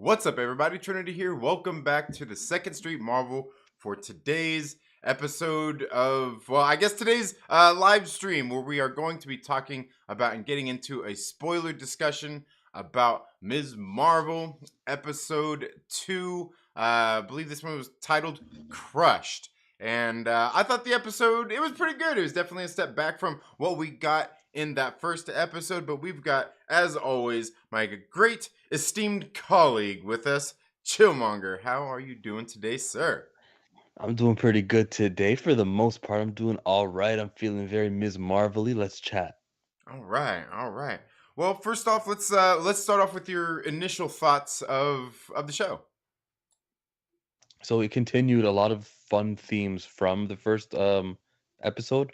What's up, everybody? Trinity here. Welcome back to the Second Street Marvel for today's episode of, well, I guess today's live stream where we are going to be talking about and getting into a spoiler discussion about Ms. Marvel episode 2. I believe this one was titled Crushed. And I thought the episode, it was pretty good. It was definitely a step back from what we got in that first episode, but we've got, as always, my great esteemed colleague with us, Chillmonger. How are you doing today, sir? I'm doing pretty good today. For the most part, I'm doing all right. I'm feeling very Ms. Marvel-y. Let's chat. All right, all right. Well, first off, let's start off with your initial thoughts of the show. So it continued a lot of fun themes from the first episode.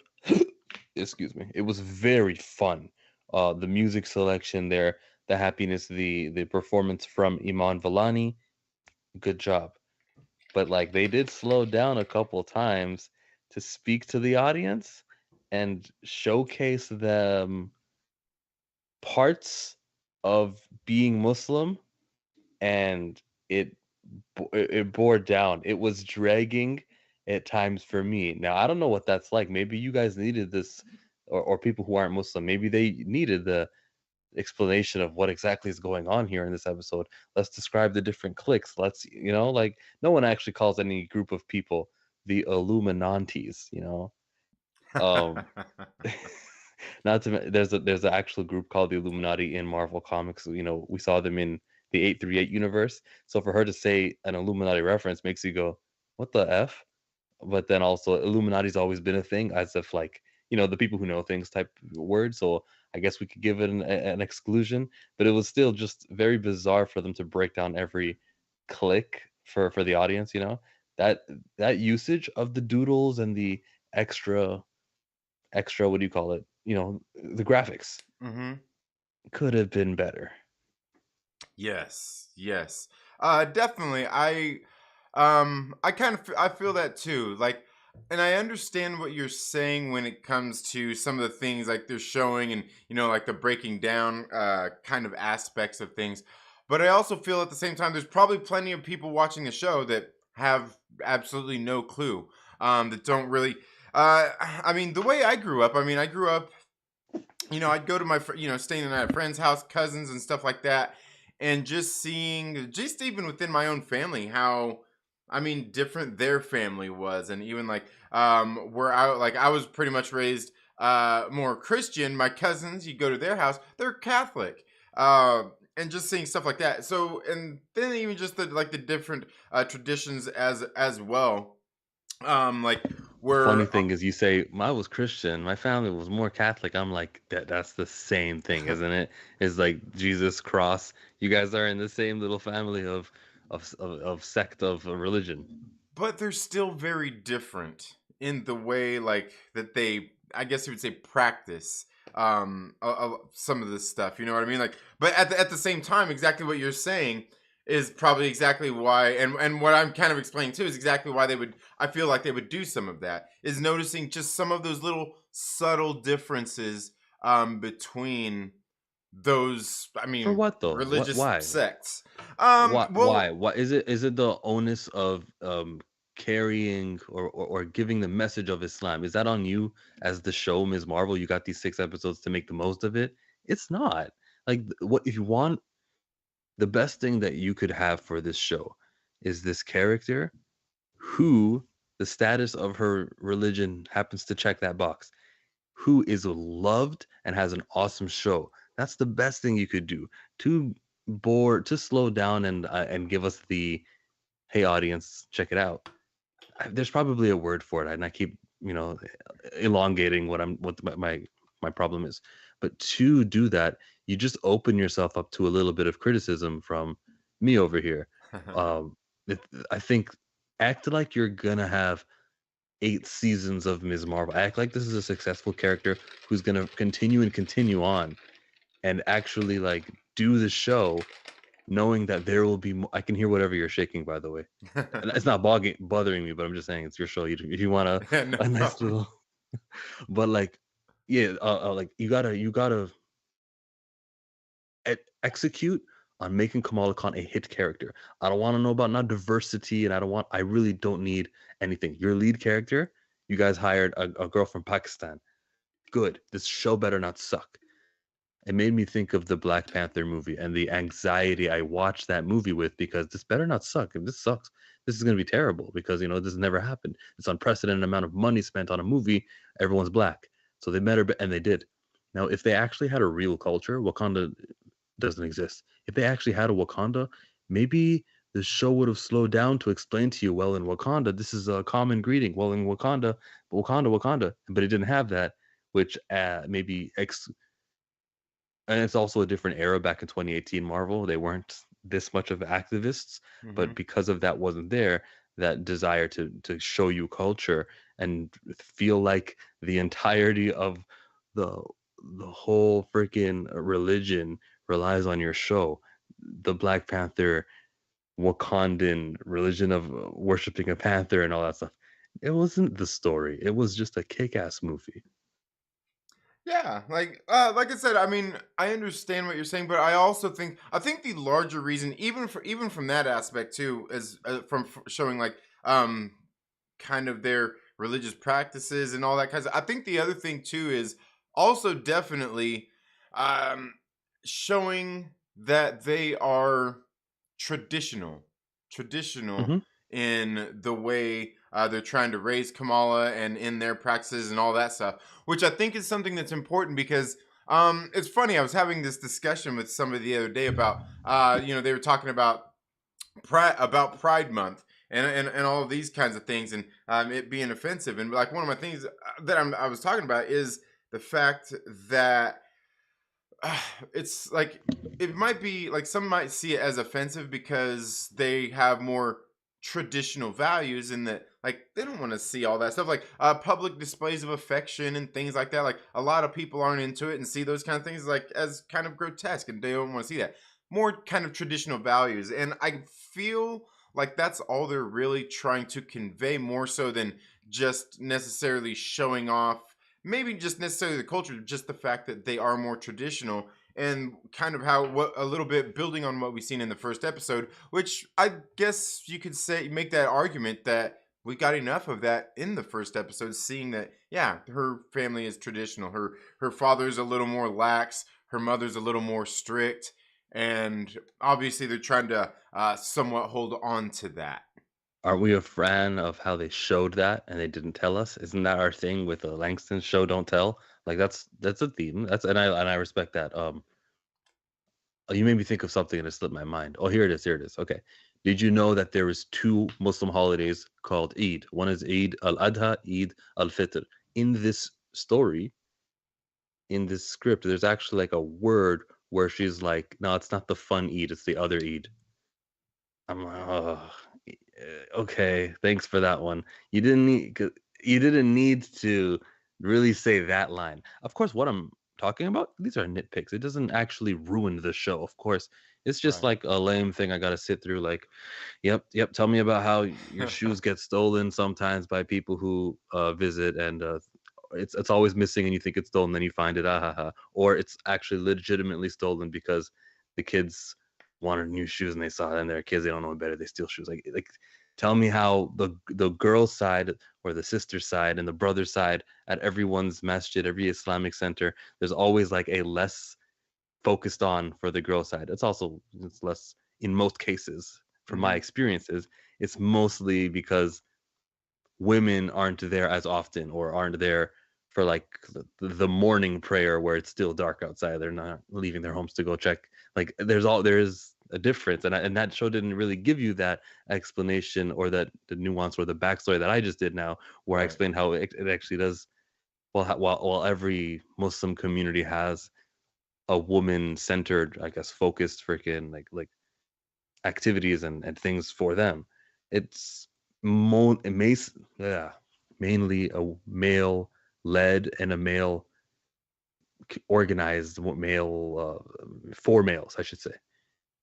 Excuse me. It was very fun. The music selection there, the happiness, the performance from Iman Vellani, good job. But like they did slow down a couple times to speak to the audience and showcase them parts of being Muslim, and it it bore down. It was dragging at times for me. Now I don't know what that's like. Maybe you guys needed this, or people who aren't Muslim. Maybe they needed the explanation of what exactly is going on here in this episode. Let's describe the different cliques. Let's like no one actually calls any group of people the Illuminantes. Um, Not to there's an actual group called the Illuminati in Marvel Comics. We saw them in the 838 universe. So for her to say an Illuminati reference makes you go, "What the f?" But then also Illuminati's always been a thing, as if like the people who know things type word. So I guess we could give it an exclusion. But it was still just very bizarre for them to break down every click for the audience. That that usage of the doodles and the extra, what do you call it? The graphics Mm-hmm. could have been better. Yes, yes. Definitely. I kind of I feel that too. Like, and I understand what you're saying when it comes to some of the things like they're showing and like the breaking down kind of aspects of things. But I also feel at the same time there's probably plenty of people watching the show that have absolutely no clue. That don't really I mean, the way I grew up, I grew up, I'd go to staying at a friend's house, cousins and stuff like that, and just seeing, just even within my own family, how, different their family was, and even like, where I was pretty much raised more Christian. My cousins, you go to their house, they're Catholic. And just seeing stuff like that. So, and then even just the different traditions as well. Like Funny where thing is, you say I was Christian, my family was more Catholic. I'm like, that's the same thing, isn't it? It's like Jesus cross. You guys are in the same little family of sect of a religion. but they're still very different in the way like that they, I guess you would say, practice some of this stuff, you know what I mean? Like, but at the same time, exactly what you're saying is probably exactly why, and what I'm kind of explaining too is exactly why they would, I feel like they would do some of that, is noticing just some of those little subtle differences between those, For what though? What? religious Why? sects. Why? Well, Why? Why is it? Is it the onus of carrying or giving the message of Islam? Is that on you as the show, Ms. Marvel? You got these 6 episodes to make the most of it. It's not like what if you want the best thing that you could have for this show is this character who the status of her religion happens to check that box, who is loved and has an awesome show. That's the best thing you could do. To to slow down and give us the hey audience, check it out. There's probably a word for it, and I keep elongating what my problem is. But to do that, you just open yourself up to a little bit of criticism from me over here. Um, I think act like you're gonna have 8 seasons of Ms. Marvel. Act like this is a successful character who's gonna continue and continue on, and actually like do the show, knowing that there will be. I can hear whatever you're shaking, by the way. And it's not bothering me, but I'm just saying it's your show. If you want no a nice problem. little, but like, yeah, like you gotta execute on making Kamala Khan a hit character. I don't want to know about not diversity, and I really don't need anything. Your lead character, you guys hired a girl from Pakistan. Good. This show better not suck. It made me think of the Black Panther movie and the anxiety I watched that movie with, because this better not suck. If this sucks, this is going to be terrible, because, this never happened. It's unprecedented amount of money spent on a movie. Everyone's black. So they better, and they did. Now, if they actually had a real culture, Wakanda doesn't exist. If they actually had a Wakanda, maybe the show would have slowed down to explain to you, well, in Wakanda, this is a common greeting. Well, in Wakanda, Wakanda. But it didn't have that, which maybe and it's also a different era back in 2018 Marvel. They weren't this much of activists, Hmm. but because of that wasn't there, that desire to show you culture and feel like the entirety of the the whole freaking religion relies on your show. The Black Panther Wakandan religion of worshiping a panther and all that stuff. It wasn't the story. It was just a kick-ass movie. Yeah, like I said, I mean, I understand what you're saying, but I think the larger reason, even from that aspect too, is showing like kind of their religious practices and all that kinds of. I think the other thing too is also definitely um showing that they are traditional, traditional Hmm. in the way they're trying to raise Kamala and in their practices and all that stuff, which I think is something that's important because it's funny. I was having this discussion with somebody the other day about they were talking about Pride Month and all of these kinds of things and it being offensive. And like one of my things that I was talking about is the fact that it's like it might be like some might see it as offensive because they have more traditional values in that like they don't want to see all that stuff like public displays of affection and things like that. Like a lot of people aren't into it and see those kind of things like as kind of grotesque and they don't want to see that. More kind of traditional values, and I feel like that's all they're really trying to convey more so than just necessarily showing off maybe just necessarily the culture, just the fact that they are more traditional and kind of how what a little bit building on what we've seen in the first episode, which I guess you could say make that argument that we got enough of that in the first episode, seeing that yeah, her family is traditional. Her father's a little more lax, her mother's a little more strict, and obviously they're trying to somewhat hold on to that. Aren't we a fan of how they showed that and they didn't tell us? Isn't that our thing with the Langston show don't tell? Like that's a theme. That's and I respect that. Oh, you made me think of something and it slipped my mind. Oh, here it is. Here it is. Okay. Did you know that there is two Muslim holidays called Eid? One is Eid al-Adha, Eid al-Fitr. In this story, in this script, there's actually like a word where she's like, "No, it's not the fun Eid, it's the other Eid." I'm like, "Oh, okay, thanks for that one. You didn't need to really say that line." Of course, what I'm talking about, these are nitpicks. It doesn't actually ruin the show. Of course, it's just Right. like a lame thing I got to sit through. Like, yep, yep. Tell me about how your shoes get stolen sometimes by people who visit, and it's always missing, and you think it's stolen, then you find it, ah, ha, ha. Or it's actually legitimately stolen because the kids wanted new shoes and they saw it, and they're kids, they don't know better, they steal shoes. Like, tell me how the girl's side or the sister side and the brother side at everyone's masjid, every Islamic center, there's always like a less focused on for the girl side. It's less in most cases, from my Hmm. experiences, it's mostly because women aren't there as often or aren't there for like the morning prayer where it's still dark outside. They're not leaving their homes to go check. Like there is a difference, and that show didn't really give you that explanation or that the nuance or the backstory that I just did now, where I Right. explained how it actually does. Well, while every Muslim community has a woman centered, I guess, focused freaking like activities and things for them. It's it may, yeah, mainly a male led and a male organized male for males, I should say.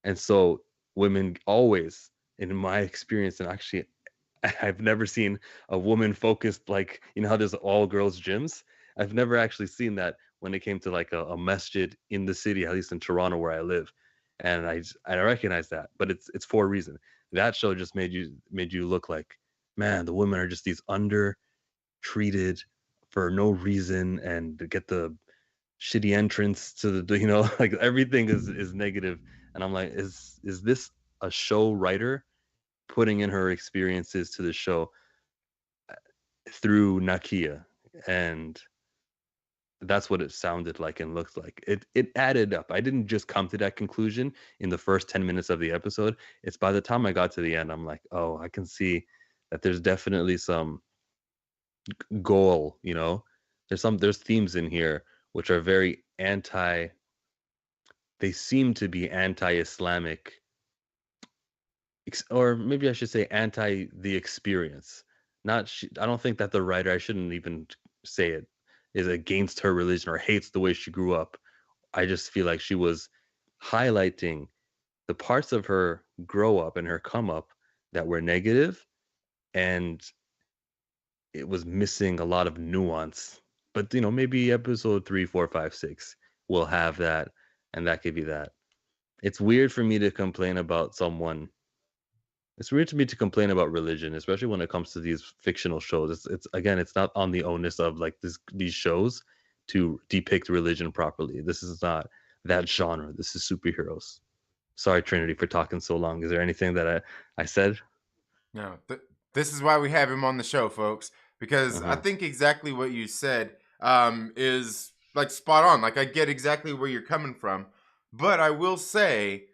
And so women always, in my experience, and actually I've never seen a woman focused like how there's all girls gyms. I've never actually seen that when it came to like a masjid in the city, at least in Toronto where I live. and I recognize that, but it's for a reason. That show just made you look like, man, the women are just these undertreated for no reason, and to get the shitty entrance to the like everything is negative, and I'm like, is this a show writer putting in her experiences to the show through Nakia? And that's what it sounded like and looked like. It added up. I didn't just come to that conclusion in the first 10 minutes of the episode. It's by the time I got to the end, I'm like, oh, I can see that there's definitely some goal, there's themes in here which are very they seem to be anti-Islamic, or maybe I should say anti the experience. Not I don't think that the writer, I shouldn't even say it, is against her religion or hates the way she grew up. I just feel like she was highlighting the parts of her grow up and her come up that were negative, and it was missing a lot of nuance. But maybe episode 3, 4, 5, 6 will have that, and that could be that. It's weird for me to complain about someone. It's weird to me to complain about religion, especially when it comes to these fictional shows. It's again, it's not on the onus of like these shows to depict religion properly. This is not that genre. This is superheroes. Sorry, Trinity, for talking so long. Is there anything that I said? No, this is why we have him on the show, folks, because I Uh-huh. think exactly what you said is like spot on. Like I get exactly where you're coming from, but I will say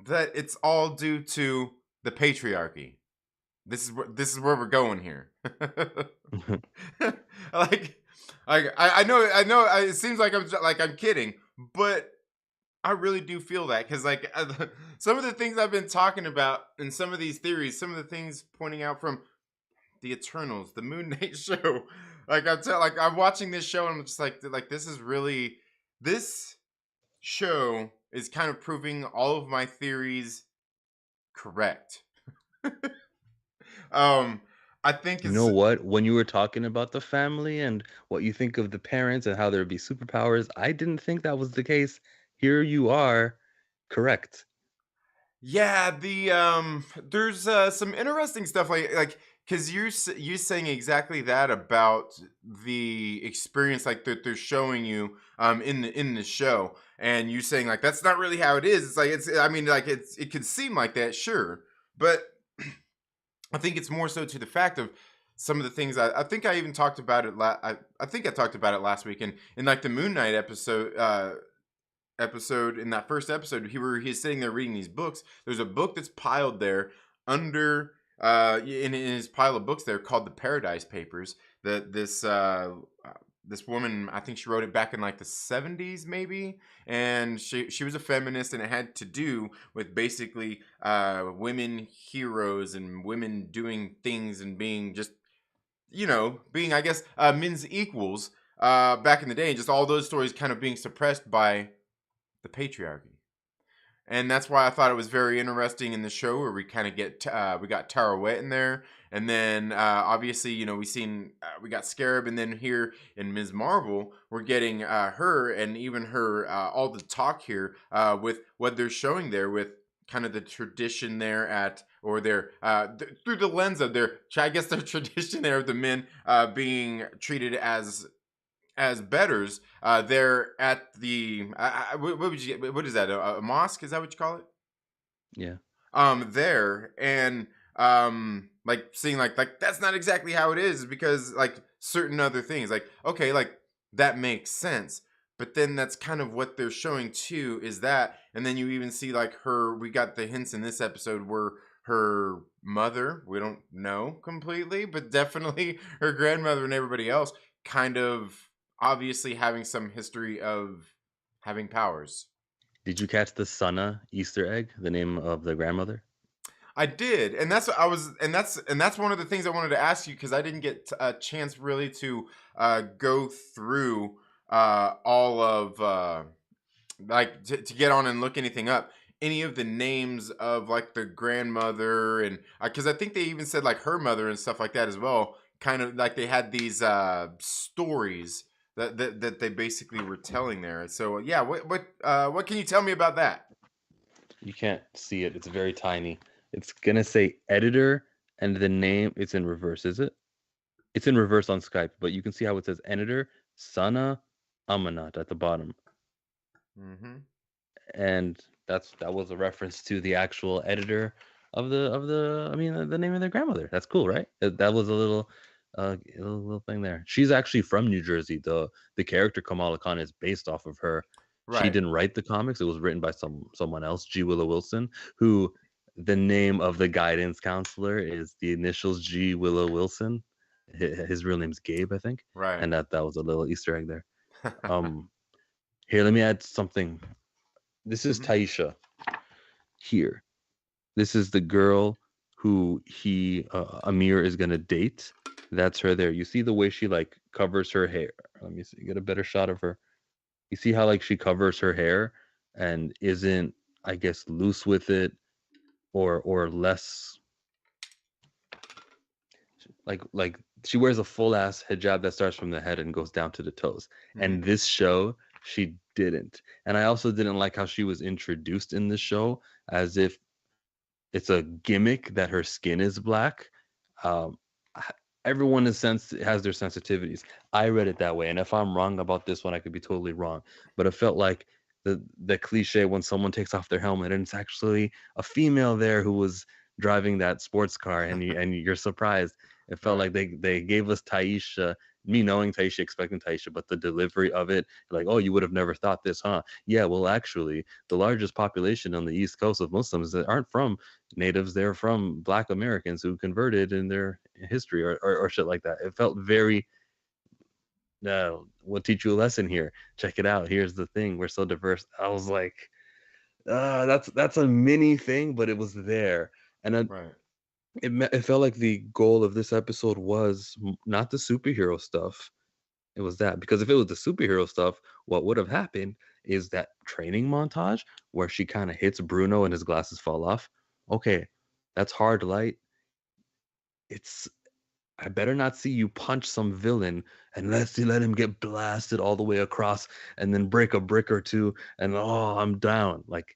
that it's all due to the patriarchy. This is where we're going here. like, I know. It seems like I'm kidding, but I really do feel that because like some of the things I've been talking about and some of these theories, some of the things pointing out from the Eternals, the Moon Knight show, like I'm watching this show and I'm just like this show is kind of proving all of my theories correct. um, I think You know it's what? When you were talking about the family and what you think of the parents and how there would be superpowers, I didn't think that was the case. Here you are, correct. Yeah, there's some interesting stuff like because you saying exactly that about the experience like that they're showing you in the show, and you saying like that's not really how it is. It's like I mean like it could seem like that, sure, but I think it's more so to the fact of some of the things I think I even talked about it. I think I talked about it last week in like the Moon Knight episode in that first episode he's sitting there reading these books. There's a book that's piled there under in his pile of books there called the Paradise Papers. That this woman, I think she wrote it back in like the 70s maybe, and she was a feminist, and it had to do with basically women heroes and women doing things and being just being I guess men's equals back in the day, and just all those stories kind of being suppressed by the patriarchy. And that's why I thought it was very interesting in the show where we kind of we got Tara Wet in there, and then obviously we got Scarab, and then here in Ms. Marvel we're getting her and even her all the talk here with what they're showing there with kind of the tradition there at or their through the lens of their I guess their tradition there of the men being treated as betters. They're at the what is that? A mosque? Is that what you call it? Yeah. There and like seeing like that's not exactly how it is because like certain other things like okay like that makes sense. But then that's kind of what they're showing too is that, and then you even see like her. We got the hints in this episode where her mother, we don't know completely, but definitely her grandmother and everybody else kind of obviously having some history of having powers. Did you catch the Sana Easter egg, the name of the grandmother? I did, and that's what I was, and that's one of the things I wanted to ask you because I didn't get a chance really to go through all of like to get on and look anything up. Any of the names of like the grandmother and because I think they even said like her mother and stuff like that as well. Kind of like they had these stories that they basically were telling there. So yeah, what can you tell me about that? You can't see it. It's very tiny. It's gonna say editor and the name. It's in reverse, is it? It's in reverse on Skype, but you can see how it says editor Sana Amanat at the bottom. Mm-hmm. And that was a reference to the actual editor of the I mean the name of their grandmother. That's cool, right? That was a little thing there. She's actually from New Jersey. The character Kamala Khan is based off of her. She Right. didn't write the comics. It was written by someone else, G. Willow Wilson, who the name of the guidance counselor is the initials G. Willow Wilson. His real name's Gabe, I think. Right. And that was a little Easter egg there. Um Here, let me add something. This is Hmm. Taisha here. This is the girl who Amir is gonna date. That's her there. You see the way she like covers her hair. Let me see, get a better shot of her. You see how like she covers her hair and isn't, I guess, loose with it or less like she wears a full ass hijab that starts from the head and goes down to the toes. Hmm. And this show, she didn't. And I also didn't like how she was introduced in this show as if it's a gimmick that her skin is black. Um, Everyone has their sensitivities. I read it that way, and if I'm wrong about this one, I could be totally wrong. But it felt like the cliche when someone takes off their helmet and it's actually a female there who was driving that sports car, and you're surprised. It felt Right. like they gave us Taisha, me knowing Taisha, expecting Taisha, but the delivery of it, like, oh, you would have never thought this, huh? Yeah, well, actually, the largest population on the East Coast of Muslims that aren't from natives, they're from Black Americans who converted in their history or shit like that. It felt very, we'll teach you a lesson here. Check it out. Here's the thing. We're so diverse. I was like, that's a mini thing, but it was there. And Right. it felt like the goal of this episode was not the superhero stuff. It was that, because if it was the superhero stuff, what would have happened is that training montage where she kind of hits Bruno and his glasses fall off. Okay, that's hard light. It's I better not see you punch some villain and let him get blasted all the way across and then break a brick or two and oh, I'm down. Like,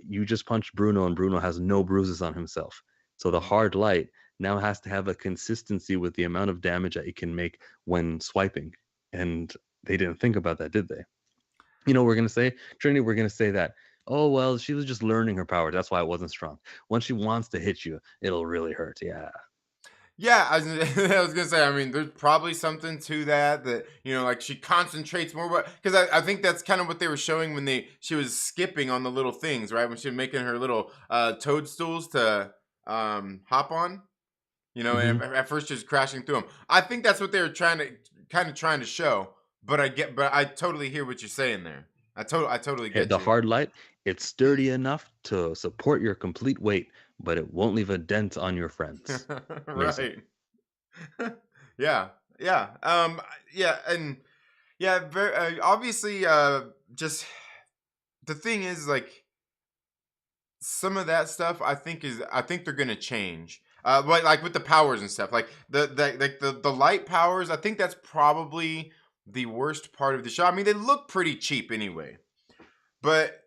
you just punched Bruno and Bruno has no bruises on himself. So the Mhm. hard light now has to have a consistency with the amount of damage that it can make when swiping. And they didn't think about that, did they? We're gonna say, Trinity, we're gonna say that, oh well, she was just learning her powers. That's why it wasn't strong. Once she wants to hit you, it'll really hurt. Yeah. Yeah, I was gonna say. I mean, there's probably something to that. That like she concentrates more, but because I think that's kind of what they were showing when she was skipping on the little things, right? When she was making her little toadstools to hop on. Hmm. And at first she was crashing through them. I think that's what they were trying to show. But I totally hear what you're saying there. I totally get The you. hard light, it's sturdy enough to support your complete weight, but it won't leave a dent on your friends. Amazing. Right. Yeah. Yeah. Yeah. And yeah. Obviously. Just the thing is, like, some of that stuff. I think they're gonna change. But like with the powers and stuff, like the light powers. I think that's probably the worst part of the show. I mean, they look pretty cheap anyway, but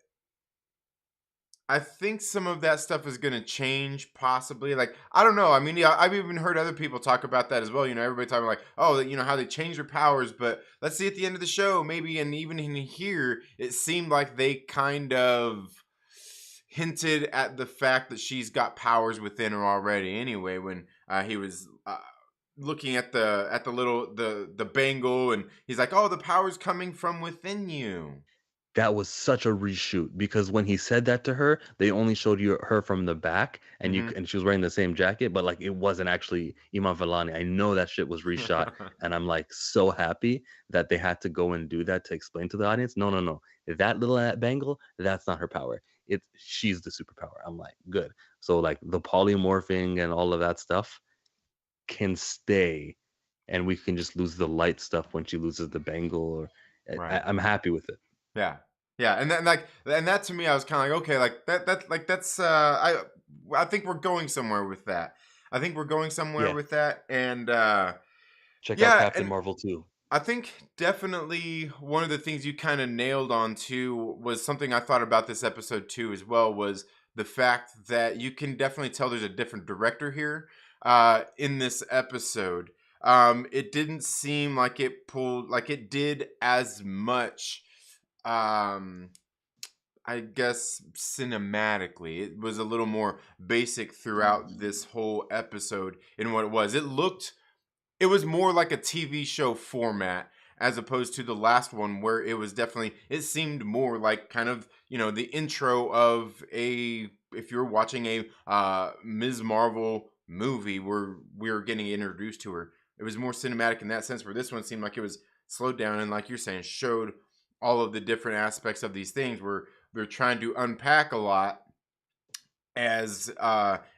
I think some of that stuff is going to change, possibly. Like, I don't know. I mean, yeah, I've even heard other people talk about that as well. Everybody talking like, oh, how they change their powers. But let's see at the end of the show, maybe, and even in here, it seemed like they kind of hinted at the fact that she's got powers within her already. Anyway, when he was looking at the little the bangle, and he's like, oh, the power's coming from within you. That was such a reshoot because when he said that to her, they only showed you her from the back, and Hmm. and she was wearing the same jacket, but like it wasn't actually Iman Vellani. I know that shit was reshot, and I'm like so happy that they had to go and do that to explain to the audience. No, no, no, that little bangle, that's not her power. She's the superpower. I'm like, good. So like the polymorphing and all of that stuff can stay, and we can just lose the light stuff when she loses the bangle. Or Right. I'm happy with it. Yeah. Yeah. And then and that to me, I was kind of like, okay, like that's I think we're going somewhere with that. I think we're going somewhere Yeah. with that. And Check out yeah, Captain and Marvel too. I think definitely one of the things you kind of nailed on too was something I thought about this episode too as well, was the fact that you can definitely tell there's a different director here in this episode. It didn't seem like it pulled like it did as much um I guess cinematically. It was a little more basic throughout this whole episode in what it was. It was more like a TV show format as opposed to the last one where it was definitely it seemed more like kind of, the intro of a if you're watching a Ms. Marvel movie where we were getting introduced to her. It was more cinematic in that sense, where this one seemed like it was slowed down and, like you're saying, showed all of the different aspects of these things where they're trying to unpack a lot as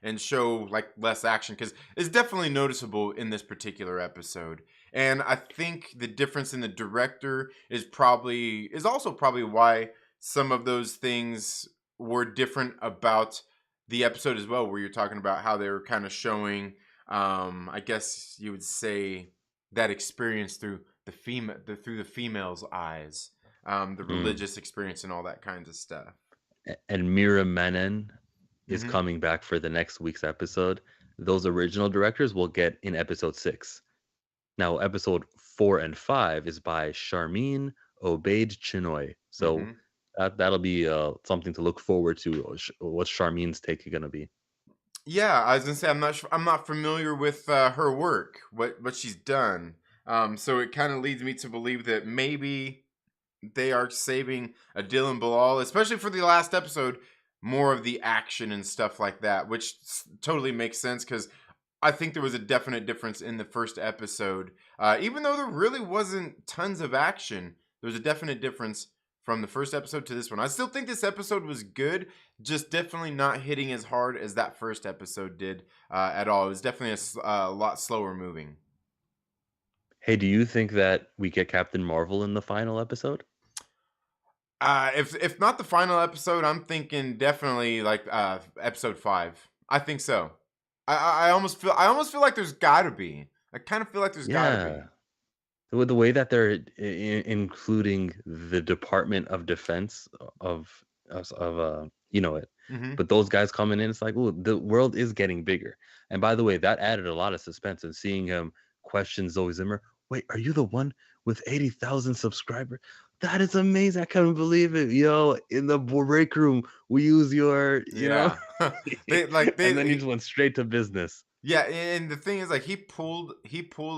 and show like less action, because it's definitely noticeable in this particular episode. And I think the difference in the director is also probably why some of those things were different about the episode as well, where you're talking about how they were kind of showing I guess you would say that experience through through the female's eyes, the Mm. religious experience and all that kinds of stuff. And Mira Menon is Hmm. coming back for the next week's episode. Those original directors will get in episode 6. Now, episode 4 and 5 is by Charmin Obaid Chinoy. So Hmm. that'll be something to look forward to. What's Charmin's take going to be? Yeah, I was gonna say I'm not familiar with her work, what she's done. So it kind of leads me to believe that maybe they are saving a Dylan Bilal, especially for the last episode, more of the action and stuff like that, which totally makes sense because I think there was a definite difference in the first episode. Even though there really wasn't tons of action, there was a definite difference from the first episode to this one. I still think this episode was good, just definitely not hitting as hard as that first episode did at all. It was definitely a lot slower moving. Hey, do you think that we get Captain Marvel in the final episode? If not the final episode, I'm thinking definitely like episode 5. I think so. I almost feel like there's got to be. I kind of feel like there's got to be. Yeah. With the way that they're including the Department of Defense of you know it, Hmm. but those guys coming in, it's like, oh, the world is getting bigger. And by the way, that added a lot of suspense. And seeing him question Zoe Zimmer, wait, are you the one with 80,000 subscribers? That is amazing. I couldn't believe it, yo. In the break room, we use your. Yeah. they like And they then he just went straight to business. Yeah, and the thing is, like, he pulled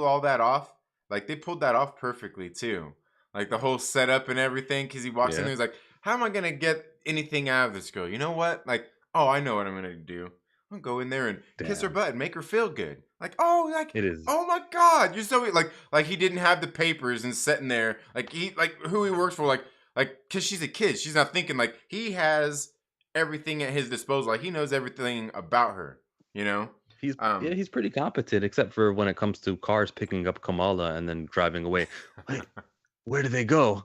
all that off. Like, they pulled that off perfectly too. Like the whole setup and everything. Because he walks in Yeah, there, he's like, "How am I gonna get anything out of this girl? You know what? Like, oh, I know what I'm gonna do. I'm gonna go in there and kiss her damn, butt and make her feel good. it is. Oh my god, you're so like he didn't have the papers and sitting there like who he works for because she's a kid. She's not thinking like he has everything at his disposal. Like he knows everything about her. You know. Yeah, Um, he's pretty competent, except for when it comes to cars picking up Kamala and then driving away. Wait, where did they go?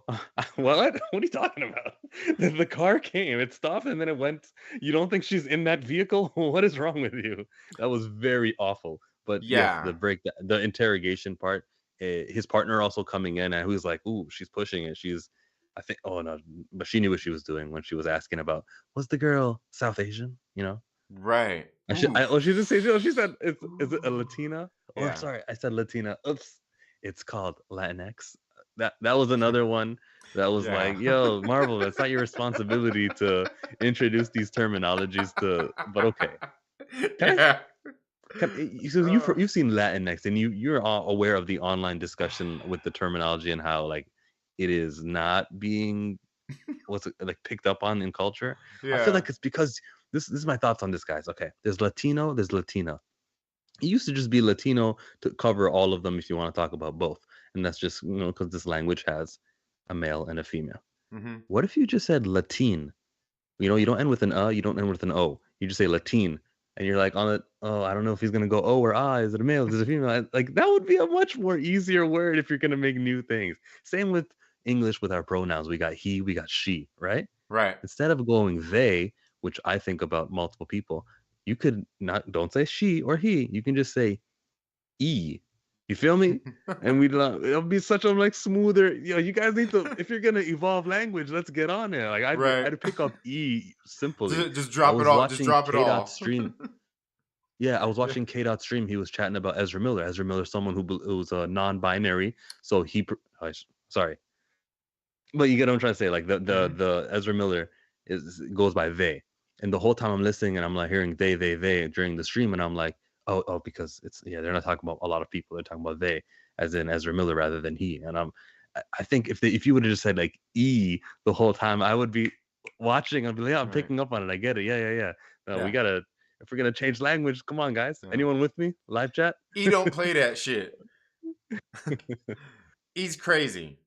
What? What are you talking about? The car came, it stopped, and then it went. You don't think she's in that vehicle? What is wrong with you? That was very awful. But yes, yeah, the interrogation part. His partner also coming in, and who's like, "Ooh, she's pushing it. She's." I think. Oh no, but she knew what she was doing when she was asking about. Was the girl South Asian? You know. right. Oh, Oof. she didn't say. Oh, she said, is it a Ooh. Latina? Or Yeah. sorry, I said Latina. Oops, it's called Latinx. That was another one that was Yeah. like, yo, Marvel, it's not your responsibility to introduce these terminologies to. But okay, can I? Yeah. So Uh, you've seen Latinx, and you're all aware of the online discussion with the terminology and how like it is not being what's it, like picked up on in culture. I feel yeah. like it's because this is my thoughts on this, guys. Okay, there's Latino, there's Latina. It used to just be Latino to cover all of them if you want to talk about both, and that's just because this language has a male and a female. Hmm. What if you just said Latin? You don't end with an you don't end with an o. You just say Latin, and you're like on it. Oh, I don't know if he's gonna go O or I. Is it a male? Is it a female? Like that would be a much more easier word if you're gonna make new things. Same with English with our pronouns. We got he, we got she, right? Right. Instead of going they, which I think about multiple people, you could not don't say she or he. You can just say e. You feel me? And it'll be such a like smoother. You guys need to if you're gonna evolve language, let's get on it. Like Right. I'd pick up E simply. Just I drop it was all. Just watching drop it K Dot all. stream. Yeah, I was Yeah. watching K Dot stream. He was chatting about Ezra Miller. Ezra Miller, someone who's a non-binary, so sorry, but you get what I'm trying to say. Like Hmm. the Ezra Miller goes by they, and the whole time I'm listening and I'm like hearing they during the stream, and I'm like, oh, because they're not talking about a lot of people. They're talking about they, as in Ezra Miller rather than he. And I think if you would have just said like E the whole time, I would be watching. I'd be like, yeah, I'm Right. picking up on it. I get it. Yeah. No, we Yeah. gotta if we're gonna change language, come on, guys. Yeah. Anyone with me? Live chat. E don't play that shit. He's crazy.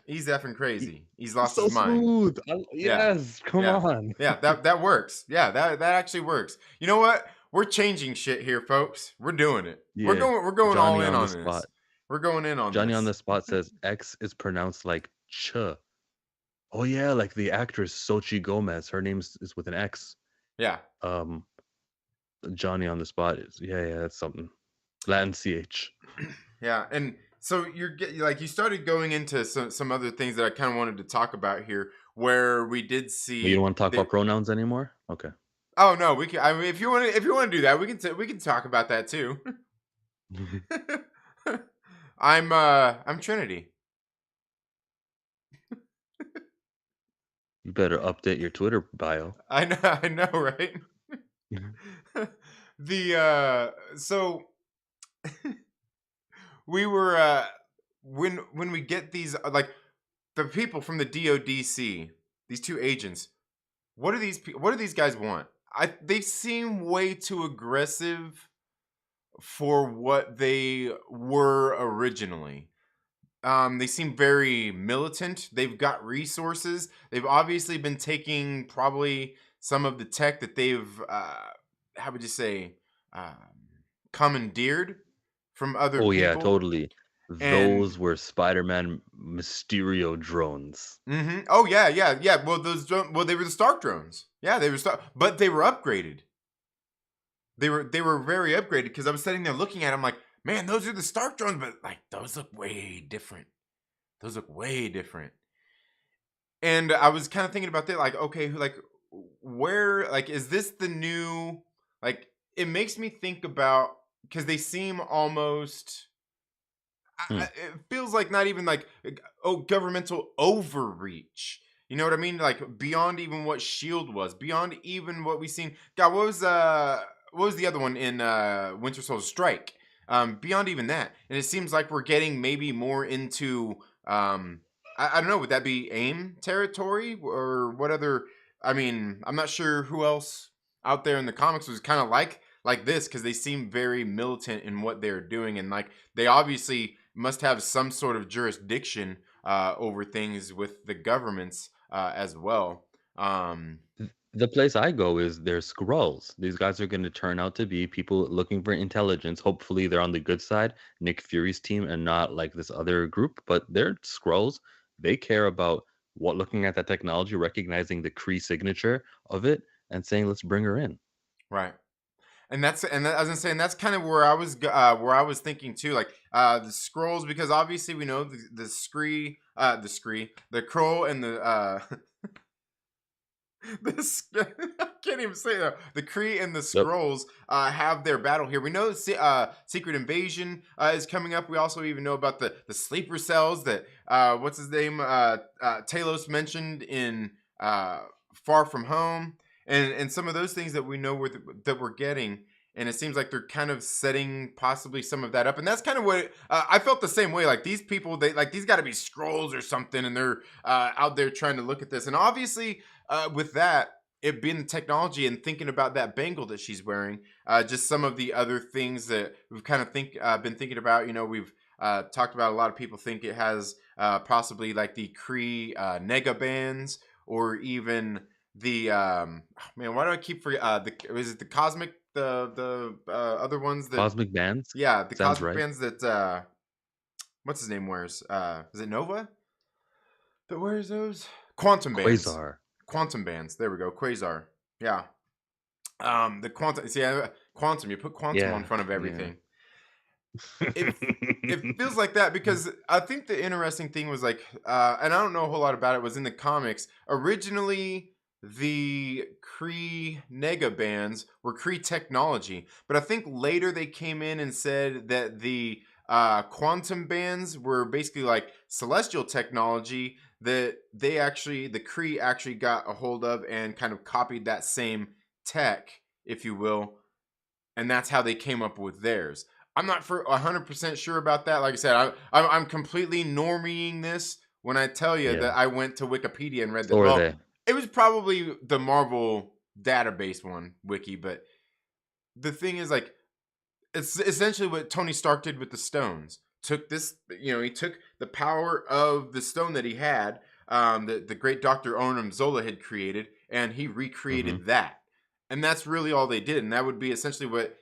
He's effing He- crazy. He's He's lost so his mind. smooth. Yeah. Yes, come Yeah. on. Yeah. That works. Yeah. That actually works. You know what? We're changing shit here, folks. We're doing it. Yeah, We're going all Johnny in on the on spot. this. We're going in on Johnny on this. the spot says X is pronounced like ch. Oh yeah, like the actress Sochi Gomez. Her name is with an X. Yeah. Um, Johnny on the spot is that's something. Latin ch. Yeah. And so you started going into some other things that I kind of wanted to talk about here, where we did You don't see want to talk that. about pronouns anymore? Okay. Oh no, we can. I mean, if you want to do that, we can talk about that too. I'm Trinity. You better update your Twitter bio. I know, right? So we were when we get these like the people from the DODC, these two agents. What do these guys want? They seem way too aggressive for what they were originally. They seem very militant. They've got resources. They've obviously been taking probably some of the tech that they've, how would you say, um, commandeered from other Oh yeah, people. totally. And Those were Spider-Man Mysterio drones. oh yeah. Well, well, they were the Stark drones. Yeah, they were Stark, but they were upgraded. They were very upgraded because I was sitting there looking at them like, man, those are the Stark drones, but like those look way different. Those look way different. And I was kind of thinking about that, like, okay, like, where, like, is this the new, like, it makes me think about because they seem almost, Hmm. it feels like not even like, governmental overreach. You know what I mean? Like beyond even what Shield was, beyond even what we seen. God, what was the other one in Winter Soldier Strike? Beyond even that, and it seems like we're getting maybe more into I don't know. Would that be AIM territory or what other? I mean, I'm not sure who else out there in the comics was kind of like this because they seem very militant in what they're doing, and like they obviously must have some sort of jurisdiction over things with the governments as well. Um, The place I go is they're Skrulls. These guys are going to turn out to be people looking for intelligence. Hopefully, they're on the good side, Nick Fury's team, and not like this other group. But they're Skrulls. They care about looking at that technology, recognizing the Kree signature of it, and saying, "Let's bring her in." right. As I'm saying, that's kind of where I was thinking too, like the scrolls, because obviously we know the Crow and the I can't even say that. The Kree and the Yep. Scrolls have their battle here. We know Secret Invasion is coming up. We also even know about the sleeper cells that what's his name Talos mentioned in Far From Home, and some of those things that we know that we're getting. And it seems like they're kind of setting possibly some of that up, and that's kind of what I felt the same way. Like these people, they like these got to be scrolls or something, and they're out there trying to look at this. And obviously, with that, it being technology and thinking about that bangle that she's wearing, just some of the other things that we've kind of been thinking about. You know, we've talked about a lot of people think it has possibly like the Kree nega bands or even the man. Why do I keep forgetting? Is it the cosmic the other ones that Cosmic bands. yeah the Sounds cosmic right. bands that what's his name wears? Is it Nova that wears those? Quantum bands. Quasar. Quantum bands. There we go. Quasar. Yeah. The quantum. See, quantum. You put quantum on Yeah. front of Yeah. everything. It it feels like that because I think the interesting thing was like, and I don't know a whole lot about it. Was in the comics originally the Kree Nega bands were Kree technology, but I think later they came in and said that the quantum bands were basically like celestial technology that the Kree actually got a hold of and kind of copied that same tech, if you will, and that's how they came up with theirs. I'm not for 100% sure about that. Like I said, I'm completely norming this when I tell you Yeah, that I went to Wikipedia and read that. so are Well, they. it was probably the Marvel database one wiki, but the thing is, like, it's essentially what Tony Stark did with the stones. Took this, he took the power of the stone that he had, the great Doctor Onum Zola had created, and he Hmm. recreated that. And that's really all they did, and that would be essentially what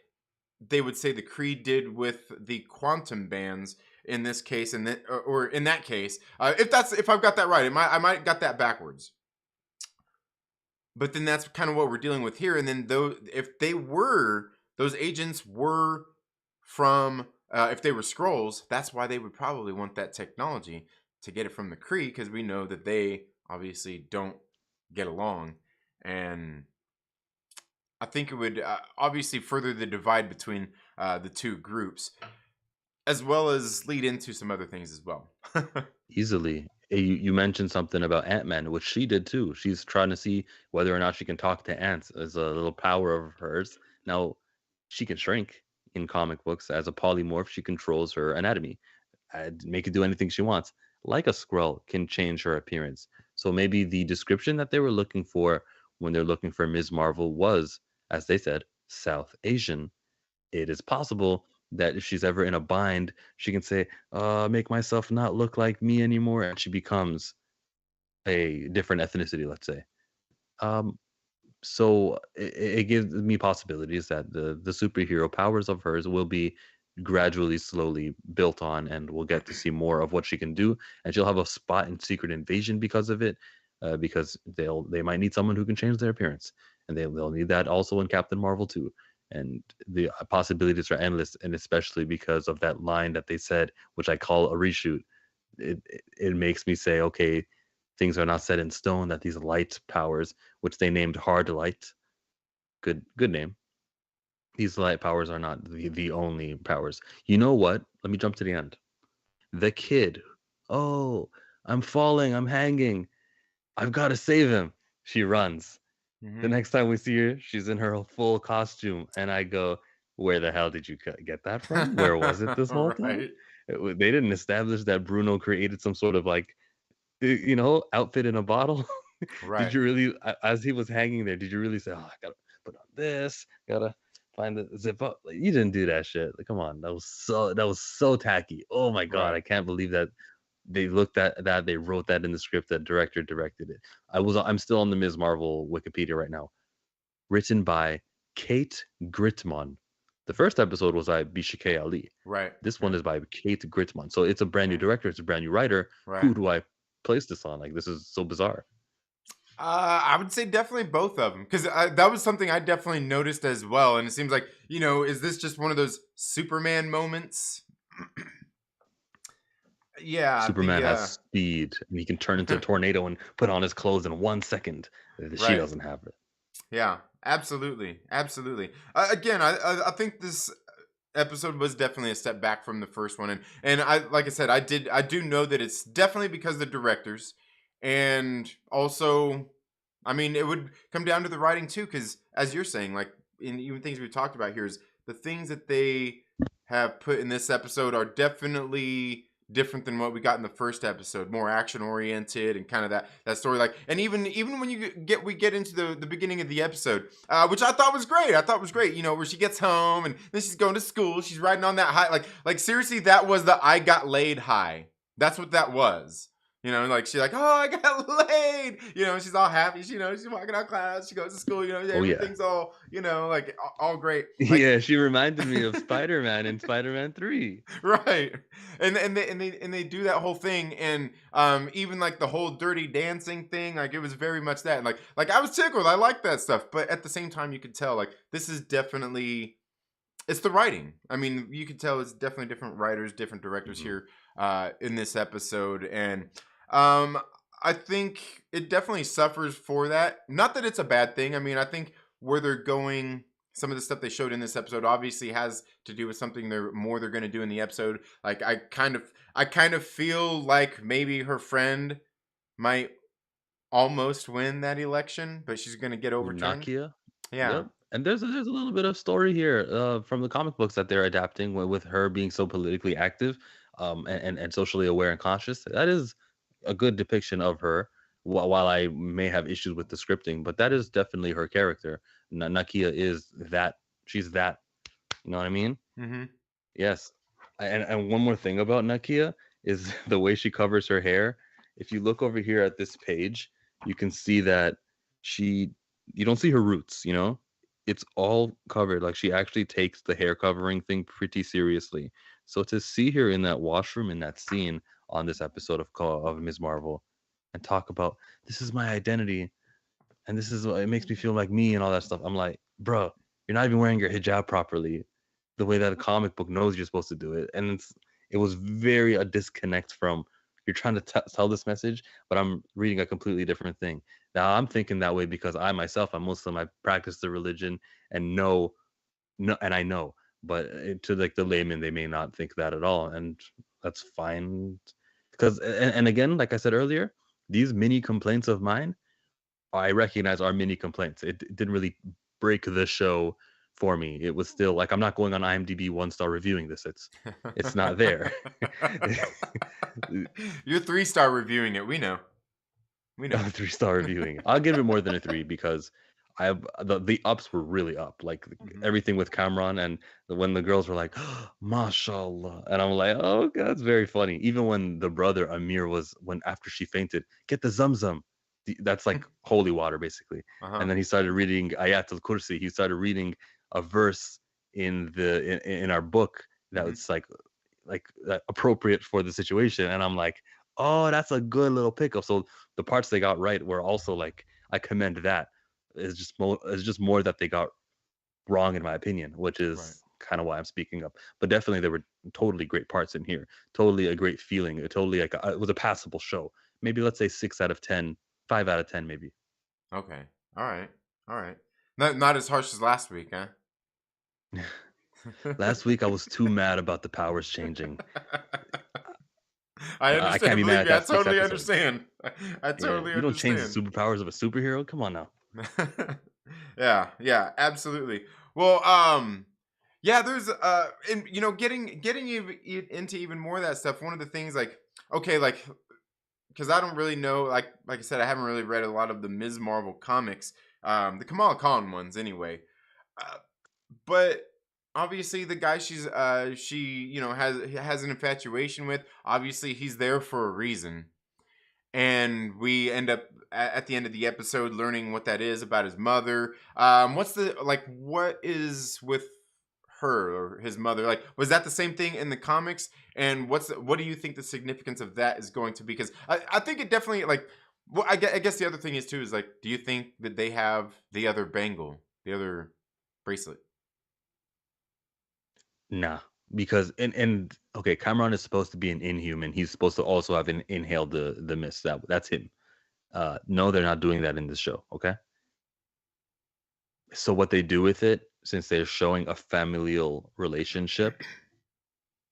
they would say the Creed did with the quantum bands in this case, and that, or in that case, if I've got that right, I might got that backwards. But then that's kind of what we're dealing with here. And then though, if those agents were from, if they were scrolls, that's why they would probably want that technology to get it from the Kree, because we know that they obviously don't get along, and I think it would obviously further the divide between the two groups, as well as lead into some other things as well. Easily. You mentioned something about Ant-Man, which she did too. She's trying to see whether or not she can talk to ants as a little power of hers. Now, she can shrink in comic books as a polymorph. She controls her anatomy, make it do anything she wants. Like a Skrull can change her appearance. So maybe the description that they were looking for when they're looking for Ms. Marvel was, as they said, South Asian. It is possible that if she's ever in a bind, she can say, make myself not look like me anymore, and she becomes a different ethnicity, let's say. Um, so it gives me possibilities that the superhero powers of hers will be gradually, slowly built on, and we'll get to see more of what she can do. And she'll have a spot in Secret Invasion because of it, because they might need someone who can change their appearance, and they'll need that also in Captain Marvel too. And the possibilities are endless, and especially because of that line that they said, which I call a reshoot. It makes me say, okay, things are not set in stone. That these light powers, which they named Hard Light, good name. These light powers are not the only powers. You know what? Let me jump to the end. The kid. Oh, I'm falling. I'm hanging. I've got to save him. She runs. The Hmm. next time we see her, she's in her full costume, and I go, "Where the hell did you get that from? Where was it this whole time?" Right. They didn't establish that Bruno created some sort of like outfit in a bottle. Did Right. you really, as he was hanging there, did you really say, "Oh, I gotta put on this, gotta find the zip up"? Like, you didn't do that shit. Like, come on, that was so tacky. Oh my god, Right. I can't believe that they looked at that, they wrote that in the script, that director directed it. I'm still on the Ms. Marvel Wikipedia right now. Written by Kate Gritmon. The first episode was by Bishike Ali. Right. This one Right. is by Kate Gritmon. So it's a brand new director, it's a brand new writer. Right. Who do I place this on? Like, this is so bizarre. I would say definitely both of them, because that was something I definitely noticed as well. And it seems like, is this just one of those Superman moments? Yeah, Superman has speed and he can turn into a tornado and put on his clothes in 1 second. She right. doesn't have it. Yeah, absolutely, absolutely. Again, I think this episode was definitely a step back from the first one, and like I said, I do know that it's definitely because of the directors, and also, I mean, it would come down to the writing too, because as you're saying, like in even things we've talked about here, is the things that they have put in this episode are definitely different than what we got in the first episode, more action oriented and kind of that story, like, and even when we get into the beginning of the episode, which I thought was great. I thought was great, where she gets home and then she's going to school, she's riding on that high, like seriously, that was the I got laid high. That's what that was. Like she's like, oh, I got laid. She's all happy. She's walking out class. She goes to school. Oh yeah. Everything's all, like all great. Like, Yeah, she reminded me of Spider-Man in Spider-Man 3. right. And they do that whole thing, and even like the whole dirty dancing thing, like it was very much that. And like I was tickled. I like that stuff, but at the same time, you could tell like this is definitely it's the writing. I mean, you could tell it's definitely different writers, different directors Mhm. here in this episode, and um, I think it definitely suffers for that. Not that it's a bad thing. I mean, I think where they're going, some of the stuff they showed in this episode obviously has to do with something they're going to do in the episode. Like I kind of feel like maybe her friend might almost win that election, but she's going to get overturned. Nakia? Yeah. Yep. And there's a little bit of story here from the comic books that they're adapting with her being so politically active, and socially aware and conscious. That is a good depiction of her. While I may have issues with the scripting, but that is definitely her character. Nakia is that. She's that. You know what I mean? Mm-hmm. Yes. And one more thing about Nakia is the way she covers her hair. If you look over here at this page, you can see that she you don't see her roots, you know? It's all covered. Like she actually takes the hair covering thing pretty seriously. So to see her in that washroom in that scene on this episode of Ms. Marvel and talk about this is my identity and this is what it makes me feel like me and all that stuff. I'm like, bro, you're not even wearing your hijab properly, the way that a comic book knows you're supposed to do it, and it was very a disconnect from you're trying to tell this message, but I'm reading a completely different thing. Now I'm thinking that way because I myself I'm Muslim, I practice the religion and and I know, but to like the layman they may not think that at all, and that's fine. Because and again, like I said earlier, these mini complaints of mine I recognize our mini complaints. It didn't really break the show for me. It was still like I'm not going on IMDb 1-star reviewing this. It's not there. You're 3-star reviewing it. We know. We know. 3-star reviewing. I'll give it more than a 3 because I have the ups were really up. Like Mhm. everything with Cameron and when the girls were like, "Mashallah," and I'm like, "Oh, God, that's very funny." Even when the brother Amir was when after she fainted, get the Zamzam. That's like holy water basically. Uh-huh. And then he started reading Ayat al-Kursi. He started reading a verse in our book that Mhm. was appropriate for the situation, and I'm like, oh, that's a good little pickup. So the parts they got right were also like I commend that. It's just more that they got wrong in my opinion, which Right. is kind of why I'm speaking up. But definitely there were totally great parts in here. Totally a great feeling. It was a passable show. Maybe let's say 6 out of 10, 5 out of 10 maybe. Okay. All right. All right. Not as harsh as last week, huh? Last week I was too mad about the powers changing. I I can't understand. be mad Believe at me, I that six totally episodes. understand. I Yeah, totally you don't change the understand. superpowers of a superhero. Come on now. Yeah, yeah, absolutely. Well, yeah, there's and getting into even more of that stuff. One of the things, like, okay, like, because I don't really know, like I said, I haven't really read a lot of the Ms. Marvel comics, the Kamala Khan ones, anyway. Uh, but obviously, the guy she has an infatuation with. Obviously, he's there for a reason, and we end up at the end of the episode learning what that is about his mother. What is with her or his mother? Like, was that the same thing in the comics? And what do you think the significance of that is going to be? Because I think it definitely, like, well, I guess the other thing is too is, like, do you think that they have the other bangle, the other bracelet? Nah, because and okay, Cameron is supposed to be an inhuman. He's supposed to also have inhaled the mist. That's him. No, they're not doing that in this show. Okay, so what they do with it, since they're showing a familial relationship,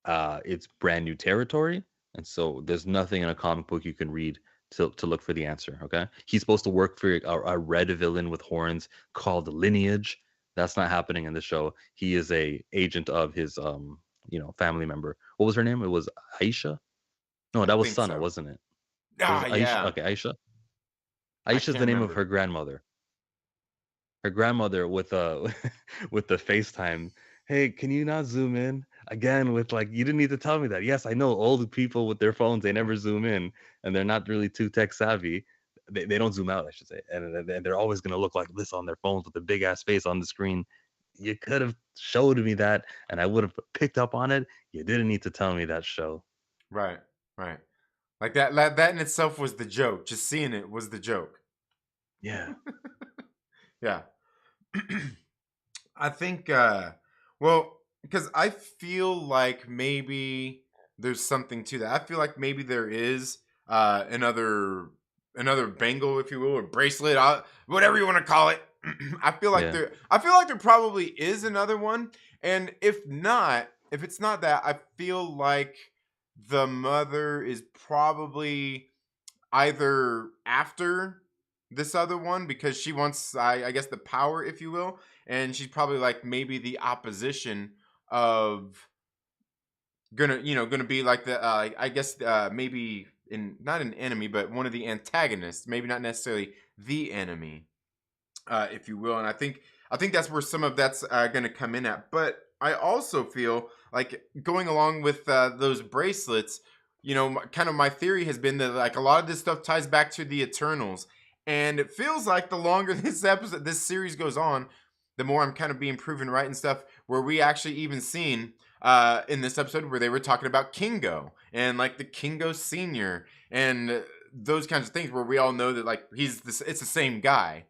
it's brand new territory, and so there's nothing in a comic book you can read to look for the answer. Okay, he's supposed to work for a red villain with horns called Lineage. That's not happening in the show. He is a agent of his family member. What was her name? It was Aisha. No, I that was think Sana, so. wasn't it? It was Ah, Aisha. yeah. Okay, Aisha. I Aisha's the can't name of remember. her grandmother. Her grandmother with with the FaceTime. Hey, can you not zoom in again? With like, you didn't need to tell me that. Yes, I know old people with their phones they never zoom in, and they're not really too tech savvy. They don't zoom out, I should say, and they're always gonna look like this on their phones with a big ass face on the screen. You could have showed me that, and I would have picked up on it. You didn't need to tell me that show. Right, right. Like that in itself was the joke. Just seeing it was the joke. Yeah. Yeah. I think well, because I feel like maybe there's something to that. I feel like maybe there is another bangle, if you will, or bracelet, whatever you want to call it. Yeah, I feel like there probably is another one, and if not, if it's not that, I feel like the mother is probably either after this other one because she wants, I guess, the power, if you will, and she's probably like maybe the opposition of gonna be like the I guess maybe in not an enemy but one of the antagonists, maybe not necessarily the enemy, if you will. And I think that's where some of that's going to come in at. But I also feel like going along with those bracelets, kind of my theory has been that like a lot of this stuff ties back to the Eternals, and it feels like the longer this series goes on, the more I'm kind of being proven right and stuff. Where we actually even seen in this episode where they were talking about Kingo and like the Kingo Senior and those kinds of things, where we all know that like it's the same guy.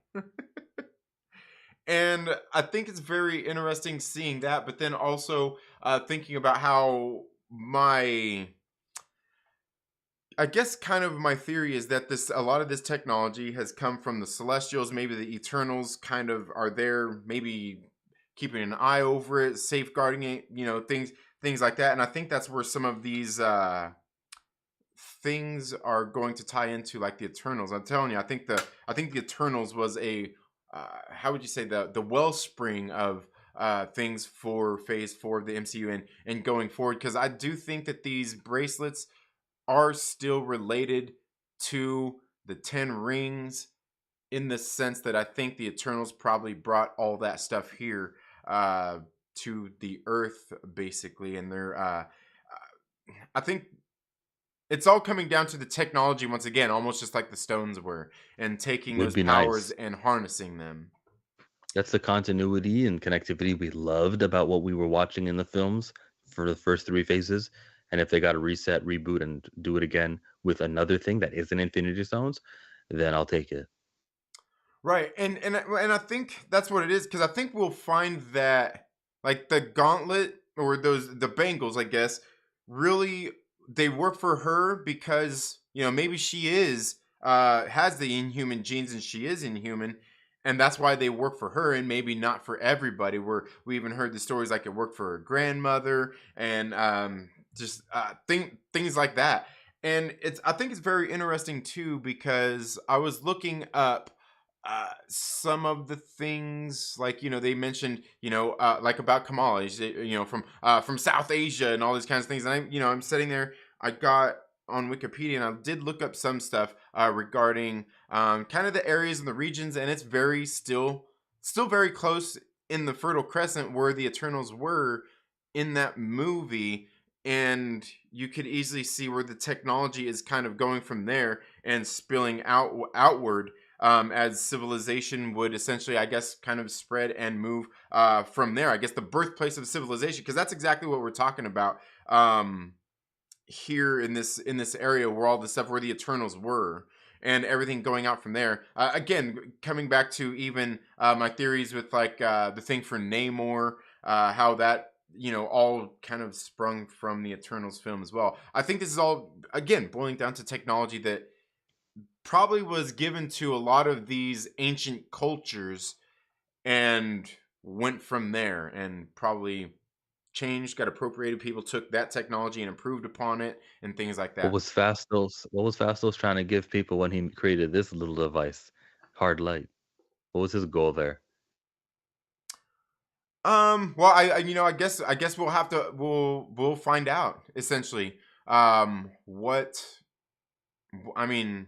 And I think it's very interesting seeing that, but then also thinking about how I guess kind of my theory is that this a lot of this technology has come from the Celestials. Maybe the Eternals kind of are there, maybe keeping an eye over it, safeguarding it, things like that. And I think that's where some of these things are going to tie into like the Eternals. I'm telling you, I think the Eternals was a how would you say the wellspring of things for Phase 4 of the MCU and going forward, because I do think that these bracelets are still related to the 10 rings in the sense that I think the Eternals probably brought all that stuff here uh, to the Earth basically, and they're I think it's all coming down to the technology once again, almost just like the stones were, and taking would those be powers nice. and harnessing them. That's the continuity and connectivity we loved about what we were watching in the films for the first three phases. And if they got to reset, reboot, and do it again with another thing that isn't Infinity Stones, then I'll take it. Right, and I think that's what it is, because I think we'll find that like the gauntlet or the bangles, I guess, really they work for her because maybe she is has the inhuman genes and she is inhuman, and that's why they work for her and maybe not for everybody. Where we even heard the stories like it worked for her grandmother and just things like that. And I think it's very interesting too because I was looking up some of the things like they mentioned like about Kamala, from South Asia and all these kinds of things. And I'm sitting there. I got on Wikipedia and I did look up some stuff regarding kind of the areas and the regions, and it's very still very close in the Fertile Crescent where the Eternals were in that movie. And you could easily see where the technology is kind of going from there and spilling outward, as civilization would essentially, I guess, kind of spread and move from there. I guess the birthplace of civilization, because that's exactly what we're talking about here in this area where all the stuff where the Eternals were. And everything going out from there. Again, coming back to even my theories with like the thing for Namor, how that all kind of sprung from the Eternals film as well. I think this is all again boiling down to technology that probably was given to a lot of these ancient cultures and went from there and probably changed, got appropriated. People took that technology and improved upon it and things like that. What was Fastos trying to give people when he created this little device? Hard light. What was his goal there? Well, I guess we'll find out essentially. What I mean,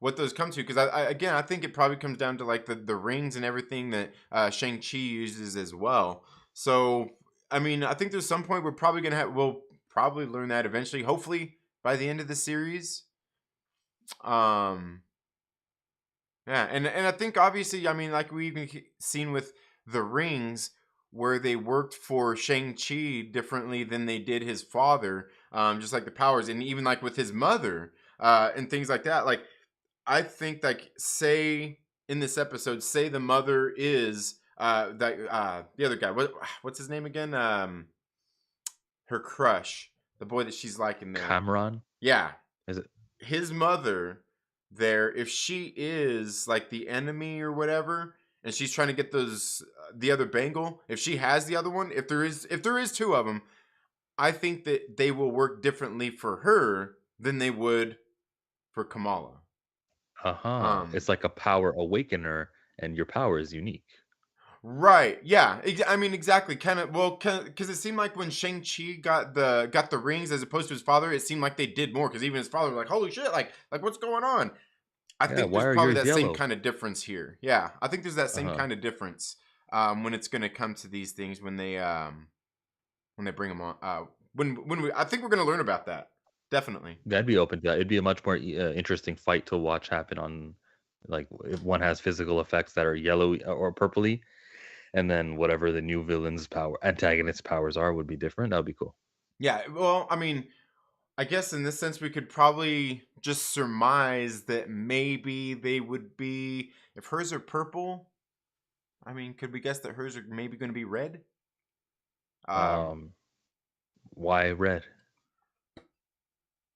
what those come to, because again, I think it probably comes down to like the rings and everything that Shang Chi uses as well. So I mean, I think there's some point we'll probably learn that eventually, hopefully by the end of the series. Um, yeah, and I think obviously, I mean, like we even seen with the rings, where they worked for Shang Chi differently than they did his father, just like the powers, and even like with his mother, and things like that. Like I think like say in this episode, say the mother is the other guy. What's his name again? her crush, the boy that she's liking there. Cameron, Yeah, is it? his mother there, if she is like the enemy or whatever, and she's trying to get those the other bangle, if she has the other one, if there is two of them, I think that they will work differently for her than they would for Kamala. Uh-huh. Um, It's like a power awakener, and your power is unique. right? Yeah. I mean, exactly. Kind of. Well, because it seemed like when Shang-Chi got the rings as opposed to his father, it seemed like they did more. Because even his father was like, "Holy shit! Like what's going on?" I Yeah, think why there's are probably yours that same yellow? kind of difference here. Yeah, I think there's that same Uh-huh. kind of difference when it's going to come to these things when they bring them on. When we, I think we're going to learn about that. Definitely. I'd be open to that. It'd be a much more interesting fight to watch happen on, like, if one has physical effects that are yellowy or purpley, and then whatever the new villain's antagonist powers are would be different. That would be cool. Yeah. Well, I mean, I guess in this sense, we could probably just surmise that maybe they would be if hers are purple. I mean, could we guess that hers are maybe going to be red? Um, Um, why red?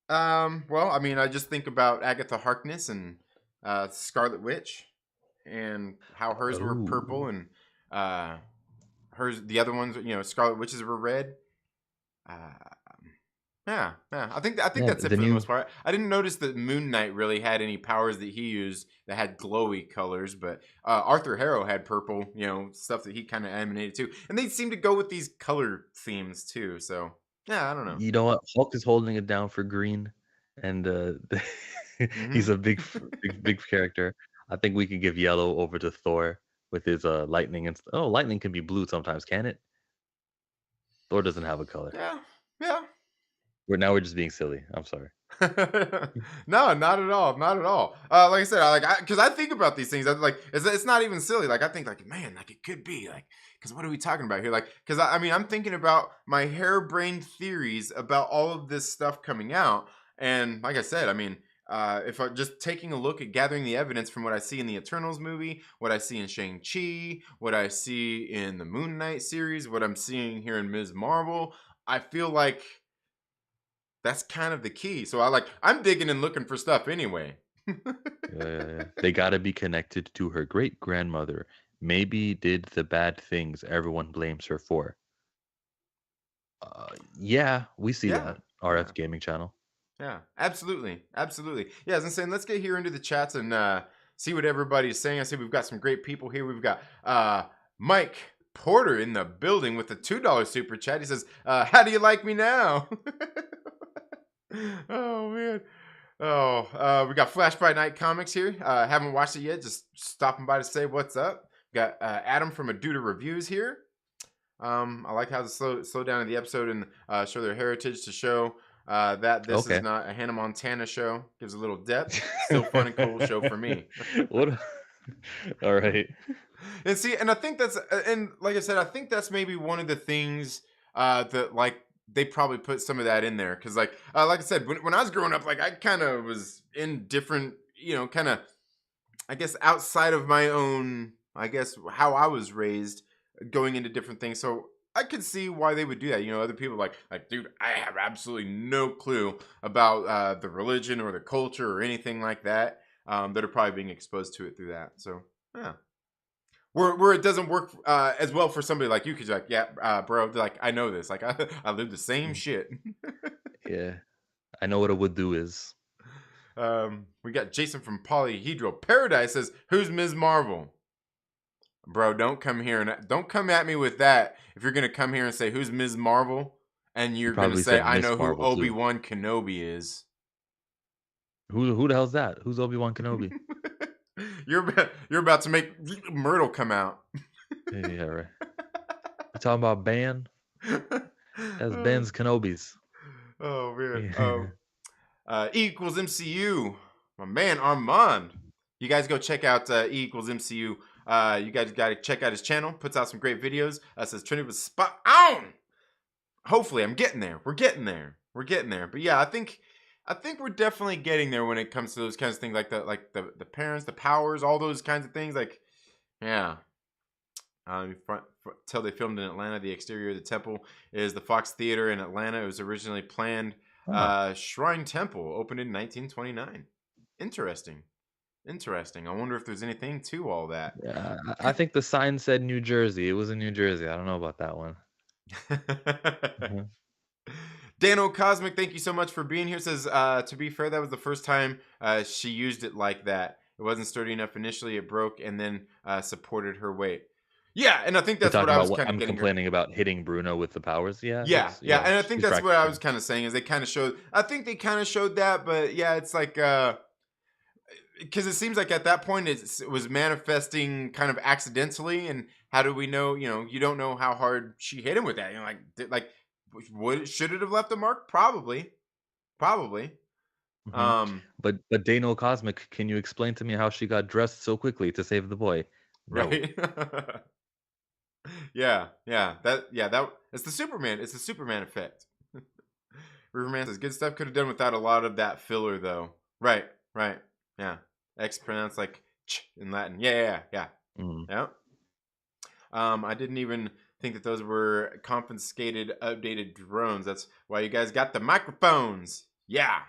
Well, I mean, I just think about Agatha Harkness and Scarlet Witch, and how hers were purple, Oh, and uh, the other ones, Scarlet Witches were red. Uh, yeah. I think yeah. that's it The for the new most part. I didn't notice that Moon Knight really had any powers that he used that had glowy colors, but Arthur Harrow had purple, stuff that he kind of emanated too, and they seem to go with these color themes too. So yeah, I don't know. You know what? Hulk is holding it down for green, and he's Hmm. a big character. I think we could give yellow over to Thor with his lightning oh, lightning can be blue sometimes, can it? Thor doesn't have a color. Yeah, yeah. We're just being silly. I'm sorry. No, not at all, not at all. Like I said, because I think about these things. I like it's not even silly. Like I think like man, like it could be like because what are we talking about here? Like because I mean I'm thinking about my harebrained theories about all of this stuff coming out, and like I said, I mean. If I'm just taking a look at gathering the evidence from what I see in the Eternals movie, what I see in Shang-Chi, what I see in the Moon Knight series, what I'm seeing here in Ms. Marvel, I feel like that's kind of the key. So I'm digging and looking for stuff anyway. Yeah. They gotta be connected to her great grandmother. Maybe did the bad things everyone blames her for. Yeah, we see Yeah. that. Yeah. RF Gaming Channel. Yeah. Absolutely. Absolutely. Yeah, as I'm saying, let's get here into the chats and see what everybody's saying. I see we've got some great people here. We've got Mike Porter in the building with the $2 super chat. He says, how do you like me now? Oh man. Oh, we got Flashpoint Night Comics here. Haven't watched it yet. Just stopping by to say what's up. Got Adam from A Duda Reviews here. I like how they slow down in the episode and show their heritage to show that this is Okay. not a Hannah Montana show. Gives a little depth. Still fun and cool show for me. What? All right. And see, and I think that's, and like I said, I think that's maybe one of the things that like they probably put some of that in there because like I said, when I was growing up, like I kind of was in different, kind of I guess outside of my own, I guess how I was raised, going into different things. So I could see why they would do that. Other people like, dude, I have absolutely no clue about the religion or the culture or anything like that. That are probably being exposed to it through that. So yeah, where it doesn't work as well for somebody like you, because like, yeah, bro, like I know this. Like I live the same shit. Yeah, I know what a would do is. We got Jason from Polyhedral Paradise says, "Who's Ms. Marvel?" Bro, don't come at me with that. If you're gonna come here and say who's Ms. Marvel, and You you're gonna probably say said I Miss know who Marvel too. Obi-Wan Kenobi is, Who the hell's that? Who's Obi-Wan Kenobi? you're about to make Myrtle come out. Yeah, right. You talking about Ben? That's Oh, Ben's Kenobis. oh man. Yeah. E equals MCU. My man Armand. You guys go check out E equals MCU. You guys got to check out his channel. Puts out some great videos. Says Trinity was spot on. Hopefully, I'm getting there. We're getting there. We're getting there. But yeah, I think we're definitely getting there when it comes to those kinds of things, like the parents, the powers, all those kinds of things. Like, yeah, Till they filmed in Atlanta. The exterior of the temple is the Fox Theater in Atlanta. It was originally planned Huh. Shrine Temple, opened in 1929. Interesting. Interesting. I wonder if there's anything to all that. Yeah, I think the sign said New Jersey. It was in New Jersey. I don't know about that one. Mhm. Dano Cosmic, thank you so much for being here. Says, to be fair, that was the first time she used it like that. It wasn't sturdy enough initially. It broke and then supported her weight. Yeah, and I think You're that's what talking I about was what kind of I'm getting her. complaining about hitting Bruno with the powers. Yeah, Yeah, it's yeah, and I think she's that's what I was practicing. kind of saying is they kind of showed. I think they kind of showed that, but yeah, it's like because it seems like at that point it was manifesting kind of accidentally, and how do we know? You know, you don't know how hard she hit him with that. You know, like would should it have left a mark? Probably, probably. Mhm. Um, But Dano Cosmic, can you explain to me how she got dressed so quickly to save the boy? No. right. That it's the Superman. It's the Superman effect. Riverman says good stuff could have done without a lot of that filler though. Right, right. Yeah. X pronounced like ch in Latin. Yeah. Mm. Yeah. I didn't even think that those were confiscated, updated drones. That's why you guys got the microphones. Yeah.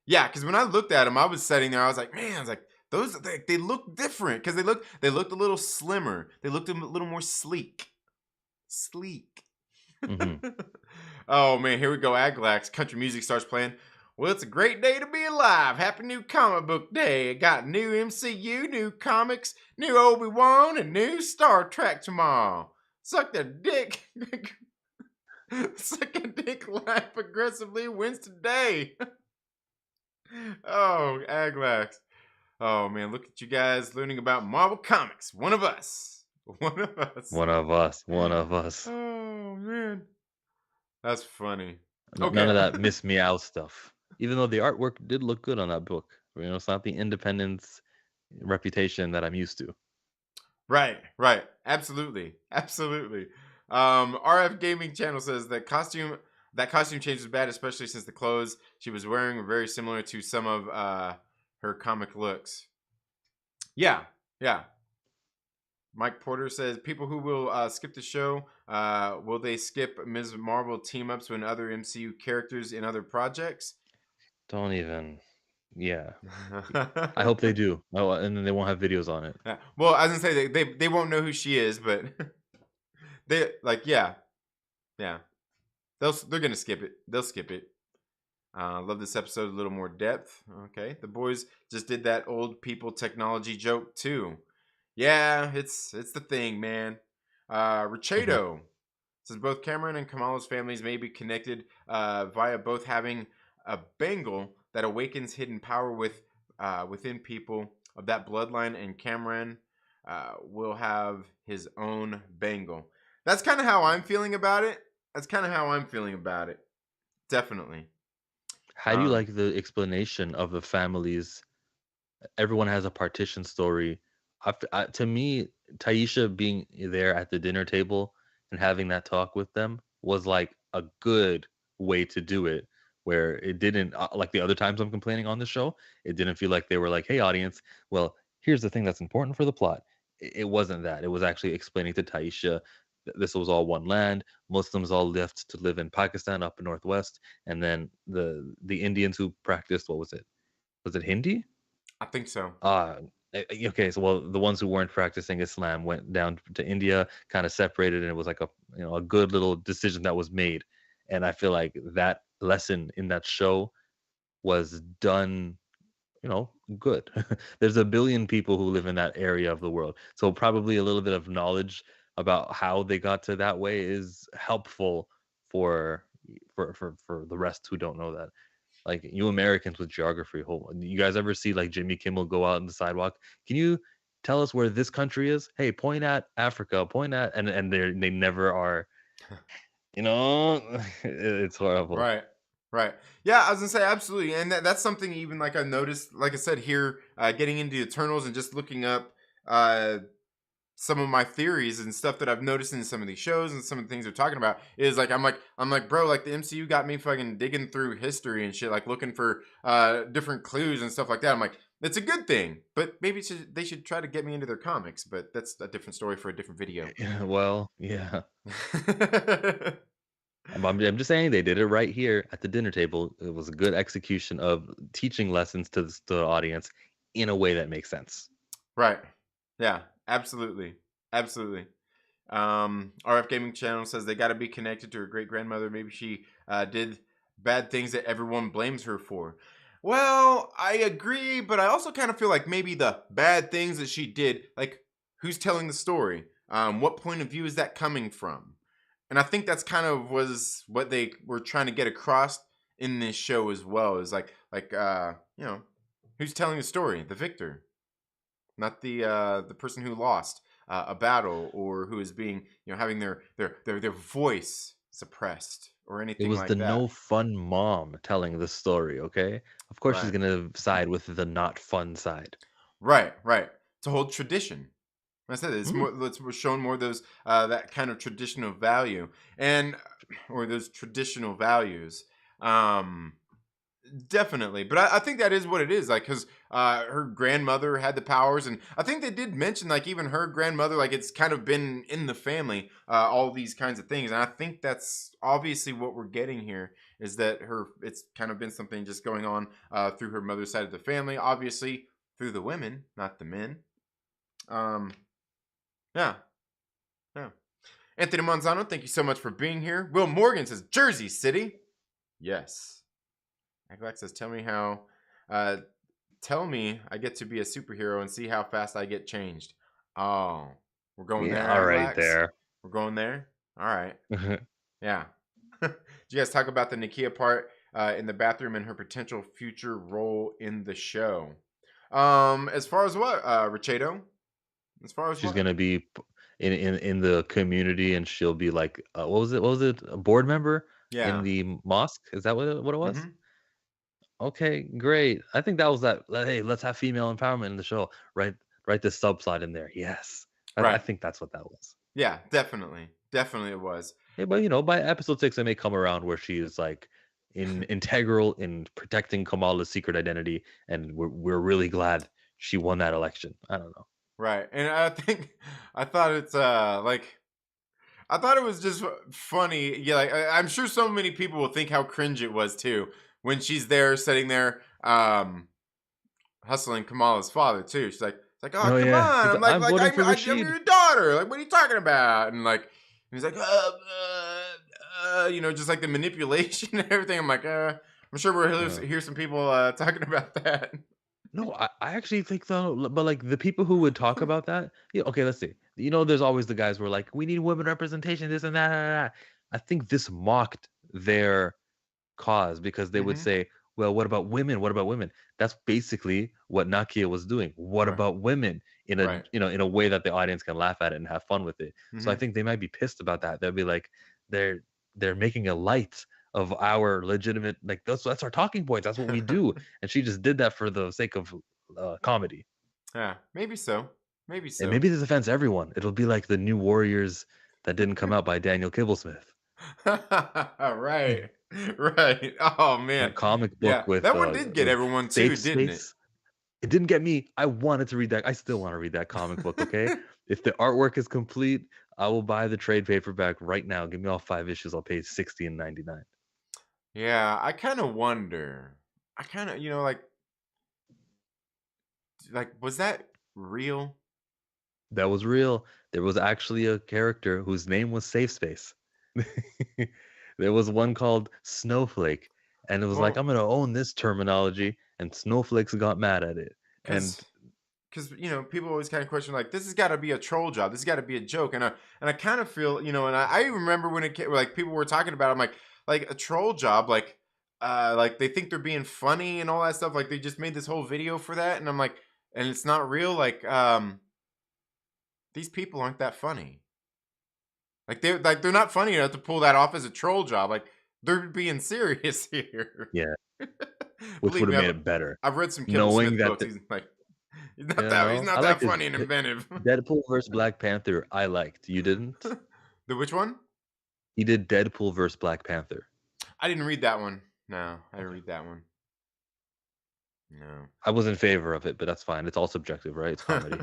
Yeah, because when I looked at them, I was sitting there. I was like, man, I was like, those they look different because they looked a little slimmer. They looked a little more sleek. Sleek. Mhm. Oh man, here we go. Aglax. Country music starts playing. Well, it's a great day to be alive. Happy new comic book day. I got new MCU, new comics, new Obi-Wan, and new Star Trek tomorrow. Suck the dick. Suck a dick life aggressively wins today. Oh, Aglax. Oh man, look at you guys learning about Marvel Comics. One of us. One of us. One of us. One of us. Oh man. That's funny. None Okay. of that Miss Meow stuff. Even though the artwork did look good on that book. It's not the independence reputation that I'm used to. Right. Absolutely. Absolutely. RF Gaming Channel says that costume change was bad, especially since the clothes she was wearing were very similar to some of her comic looks. Yeah. Yeah. Mike Porter says people who will skip the show, will they skip Ms. Marvel team ups with other MCU characters in other projects? Don't even. Yeah. I hope they do. Oh, and then they won't have videos on it. Yeah. Well, I was gonna say they won't know who she is, but they like yeah they're gonna skip it. They'll skip it. Love this episode a little more depth. Okay, the boys just did that old people technology joke too. Yeah, it's the thing, man. Mhm. Richado says both Cameron and Kamala's families may be connected via both having a bangle that awakens hidden power within people of that bloodline, and Cameron will have his own bangle. That's kind of how I'm feeling about it. That's kind of how I'm feeling about it. Definitely. How do you Uh, like the explanation of the families? Everyone has a partition story. To me, Taisha being there at the dinner table and having that talk with them was like a good way to do it, where it didn't like the other times I'm complaining on the show. It didn't feel like they were like, "Hey, audience, well, here's the thing that's important for the plot." It wasn't that. It was actually explaining to Taisha this was all one land. Muslims all left to live in Pakistan up in northwest, and then the Indians who practiced what was it? Was it Hindi? I think so. Uh, okay, so well, the ones who weren't practicing Islam went down to India, kind of separated, and it was like a good little decision that was made. And I feel like that lesson in that show was done, good. There's a billion people who live in that area of the world, so probably a little bit of knowledge about how they got to that way is helpful for for the rest who don't know that. Like you Americans with geography, you guys ever see like Jimmy Kimmel go out on the sidewalk? Can you tell us where this country is? Hey, point at Africa, point at, and they never are. You know, it's horrible. Right. Right. Yeah, I was gonna say absolutely, and that's something even like I noticed. Like I said here, getting into Eternals and just looking up uh, some of my theories and stuff that I've noticed in some of these shows and some of the things they're talking about is like, bro, like the MCU got me fucking digging through history and shit, like looking for different clues and stuff like that. I'm like, It's a good thing, but maybe they should try to get me into their comics. But that's a different story for a different video. Yeah, well, yeah. I'm just saying they did it right here at the dinner table. It was a good execution of teaching lessons to the audience in a way that makes sense. Right. Yeah. Absolutely. Absolutely. RF Gaming Channel says they got to be connected to her great grandmother. Maybe she did bad things that everyone blames her for. Well, I agree, but I also kind of feel like maybe the bad things that she did, like who's telling the story? What point of view is that coming from? And I think that's kind of was what they were trying to get across in this show as well. Is who's telling the story? The victor, not the person who lost a battle or who is being having their voice suppressed or It anything was the like that. no fun mom telling the story, okay? Of course she's Right, gonna side with the not fun side. right. It's a whole tradition. Like I said it's Mm. more. We're showing more of those that kind of traditional value and or those traditional values. Um, Definitely, but I think that is what it is. Like, because her grandmother had the powers, and I think they did mention like even her grandmother, like it's kind of been in the family, all these kinds of things, and I think that's obviously what we're getting here is that it's kind of been something just going on through her mother's side of the family, obviously through the women, not the men. Um, yeah, yeah. Anthony Manzano, thank you so much for being here. Will Morgan says Jersey City. Yes. Aglax says, uh, tell me I get to be a superhero and see how fast I get changed. Oh, we're going Yeah, there, all right Aglax? there. We're going there? All right. Yeah. Did you guys talk about the Nakia part in the bathroom and her potential future role in the show? As far as what, Richado? As far as She's what? gonna be in the community, and she'll be like, what was it? What was it? A board member in Yeah. the mosque? Is that what it was? Mm-hmm. Okay, great. I think that was that. Hey, let's have female empowerment in the show. Write this subplot in there. Yes, I Right. think that's what that was. Yeah, definitely. Definitely it was. Hey, but by episode 6, it may come around where she is like integral in protecting Kamala's secret identity, and we're really glad she won that election. I don't know. Right. And I think I thought it's like I thought it was just funny. Yeah, like I'm sure so many people will think how cringe it was too when she's there sitting there hustling Kamala's father too. She's like, it's like, oh Oh come yeah, on, she's I'm like, I'm voting for I'm Rashid. your daughter. Like, what are you talking about? And like, he's like, just like the manipulation and everything. I'm like, I'm sure we'll Uh, hear some people talking about that. no, I actually think though, but like the people who would talk about that, yeah, okay, let's see. There's always the guys who are like, we need women representation, this and that. I think this mocked their cause because they would Mm-hmm. say, "Well, what about women? What about women?" That's basically what Nakia was doing. What Right. about women in a Right. in a way that the audience can laugh at it and have fun with it. So I Mm-hmm. think they might be pissed about that. They'll be like, they're they're making a light of our legitimate like that's our talking points. That's what we do. And she just did that for the sake of comedy. Yeah. Maybe so. Maybe And so. maybe this offends everyone. It'll be like the New Warriors that didn't come out by Daniel Kibblesmith. Right. Right. Oh man. That comic Yeah. book with That one did get everyone too, safe didn't it? space. It didn't get me. I wanted to read that. I still want to read that comic book, okay? If the artwork is complete, I will buy the trade paperback right now. Give me all 5 issues. I'll pay 60 and 99. Yeah, I kind of wonder. I kind of, like was that real? That was real. There was actually a character whose name was Safe Space. There was one called Snowflake, and it was like, Well, I'm gonna own this terminology, and Snowflakes got mad at it. cuz And cuz people always kind of question like this has got to be a troll job. This has got to be a joke. And I kind of feel, and I remember when it came, like people were talking about it, I'm like a troll job like they think they're being funny and all that stuff like they just made this whole video for that and I'm like and it's not real like these people aren't that funny. Like they're not funny enough to pull that off as a troll job. Like they're being serious here. yeah, which Believe would have me, made it better. I've read some Kibble Knowing Smith that books. He's like he's I not liked that his funny and inventive. Deadpool versus Black Panther. I liked. You didn't? The which one? He did Deadpool versus Black Panther. I didn't read that one. No, I didn't Okay. read that one. No. I was in favor of it, but that's fine. It's all subjective, right? It's comedy.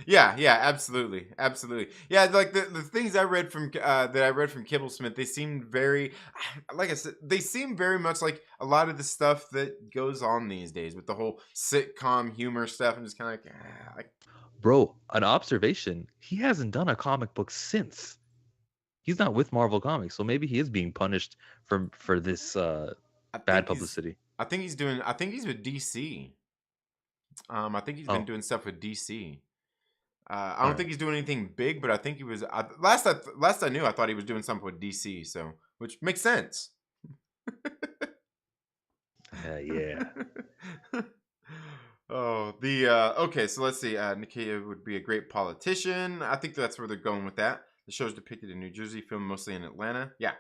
Yeah, yeah, absolutely, absolutely. Yeah, like the things I read from that I read from Kibblesmith, they seemed very, like I said, they seem very much like a lot of the stuff that goes on these days with the whole sitcom humor stuff. I'm just kind of like, Bro, an observation. He hasn't done a comic book since. He's not with Marvel Comics, so maybe he is being punished for this I bad think he's, publicity. I think he's with DC. I think he's been Oh, doing stuff with DC. I all don't right. think he's doing anything big, but I think he was. Last I knew, I thought he was doing something with DC. So, which makes sense. Yeah. Oh, the okay, so let's see. Nakia would be a great politician. I think that's where they're going with that. The show's depicted in New Jersey, filmed mostly in Atlanta. Yeah.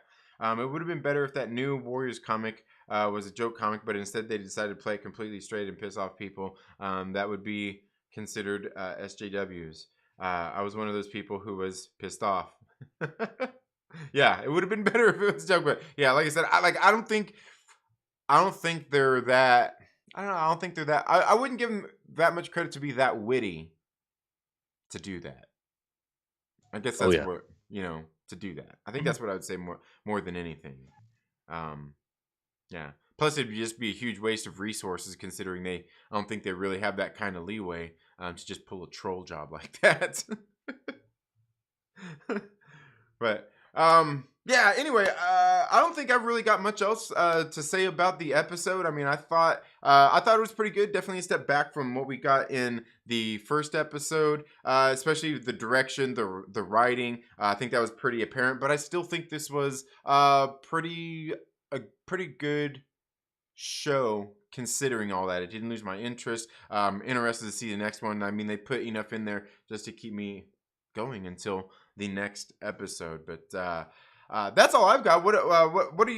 It would have been better if that new Warriors comic was a joke comic, but instead they decided to play it completely straight and piss off people. That would be considered SJWs. I was one of those people who was pissed off. Yeah, it would have been better if it was a joke, but yeah, like I said, I don't think they're that. I don't know. I don't think they're that. I wouldn't give them that much credit to be that witty to do that. I guess Oh that's yeah. what to do that. I think Mhm. that's what I would say more than anything. Um, yeah. Plus, it'd just be a huge waste of resources considering they. I don't think they really have that kind of leeway to just pull a troll job like that. But yeah, anyway, I don't think I've really got much else to say about the episode. I mean, I thought it was pretty good. Definitely a step back from what we got in the first episode, especially the direction, the writing. I think that was pretty apparent, but I still think this was a pretty good show considering all that. It didn't lose my interest. Interested to see the next one. I mean, they put enough in there just to keep me going until the next episode. But that's all I've got. What are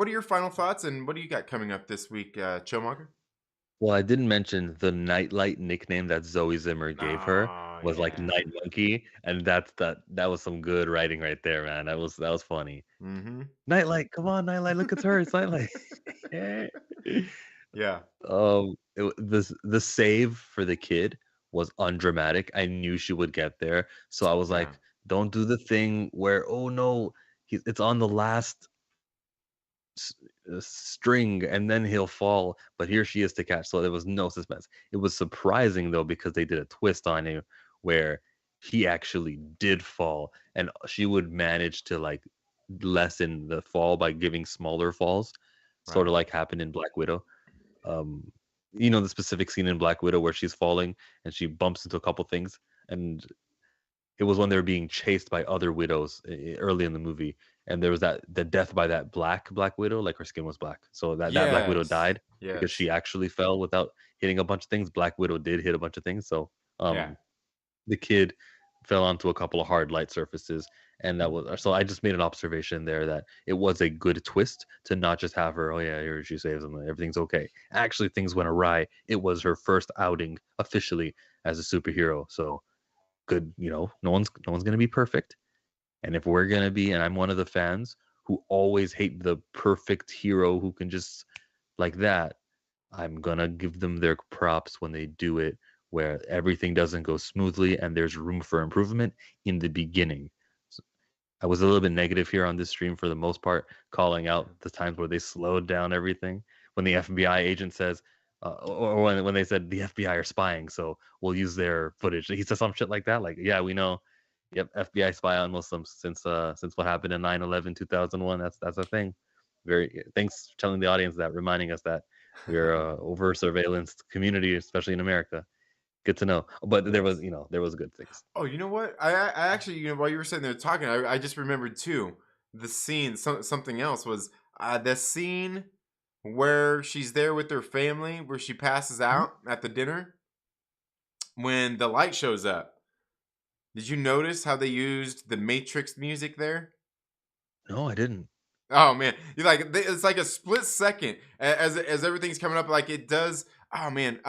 your final thoughts and what do you got coming up this week, Chillmonger? Well, I didn't mention the Nightlight nickname that Zoe Zimmer gave her Oh was like yeah. Night Monkey, and that was some good writing right there, man. That was funny. Mm-hmm. Nightlight, come on, Nightlight, look, it's her, it's Nightlight. Yeah. The save for the kid was undramatic. I knew she would get there, so I was Yeah. like, "Don't do the thing where, oh no, it's on the last s- string and then he'll fall, but here she is to catch." So there was no suspense. It was surprising though because they did a twist on him where he actually did fall, and she would manage to like lessen the fall by giving smaller falls, sort of Right. like happened in Black Widow. um the specific scene in Black Widow where she's falling and she bumps into a couple things, and it was when they were being chased by other widows early in the movie, and there was the death by that Black Widow, like her skin was black, so that Black Widow Yes. died because Yes. she actually fell without hitting a bunch of things. Black Widow did hit a bunch of things, so Yeah. the kid fell onto a couple of hard light surfaces, and that was so I just made an observation there that it was a good twist to not just have her, oh yeah, here she saves them, everything's okay. Actually things went awry. It was her first outing officially as a superhero, so good. No one's gonna be perfect, and if we're gonna be, and I'm one of the fans who always hate the perfect hero who can just like that, I'm gonna give them their props when they do it where everything doesn't go smoothly and there's room for improvement in the beginning. I was a little bit negative here on this stream for the most part, calling out the times where they slowed down everything. When the FBI agent says, or when they said the FBI are spying, so we'll use their footage. He said some shit like that. Like, yeah, we know. Yep, FBI spy on Muslims since what happened in 9/11 2001. That's a thing. Very thanks for telling the audience that, reminding us that we're over surveillance community, especially in America. Good to know. But Yes. there was good things. Oh, you know what? I actually, while you were sitting there talking, I just remembered too. The scene, something else was the scene where she's there with her family, where she passes Mhm. out at the dinner when the light shows up. Did you notice how they used the Matrix music there? No, I didn't. Oh man, you like it's like a split second as everything's coming up, like it does. Oh man,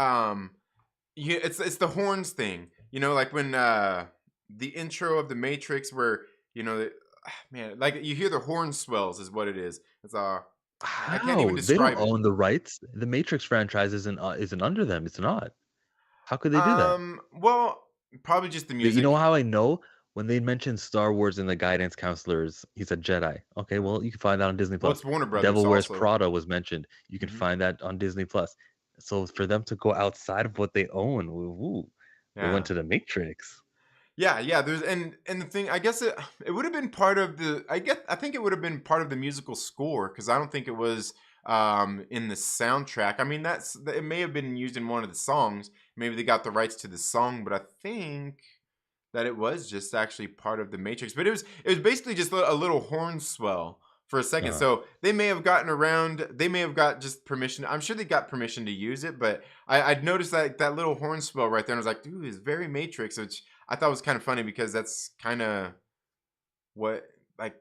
yeah, it's the horns thing. Like when the intro of the Matrix where man, like you hear the horn swells is what it is. It's I can't even How? They don't describe it. own the rights. The Matrix franchise isn't under them. It's not. How could they do that? Well, probably just the You know music. how I know? When they mentioned Star Wars in the guidance counselors, he's a Jedi. Okay, well, you can find that on Disney Well, Plus. it's Warner Brothers Devil Wears also. Prada was mentioned. You can Hmm. find that on Disney Plus. So for them to go outside of what they own, ooh, they went Yeah. to the Matrix. Yeah, yeah. There's and the thing, I guess it would have been part of the. I think it would have been part of the musical score because I don't think it was in the soundtrack. I mean, it may have been used in one of the songs. Maybe they got the rights to the song, but I think that it was just actually part of the Matrix. But it was basically just a little horn swell for a second. Uh, So they may have gotten around. They may have got just permission. I'm sure they got permission to use it, but I'd noticed that little horn swell right there, and I was like, dude, it's very Matrix, which I thought was kind of funny because that's kind of what like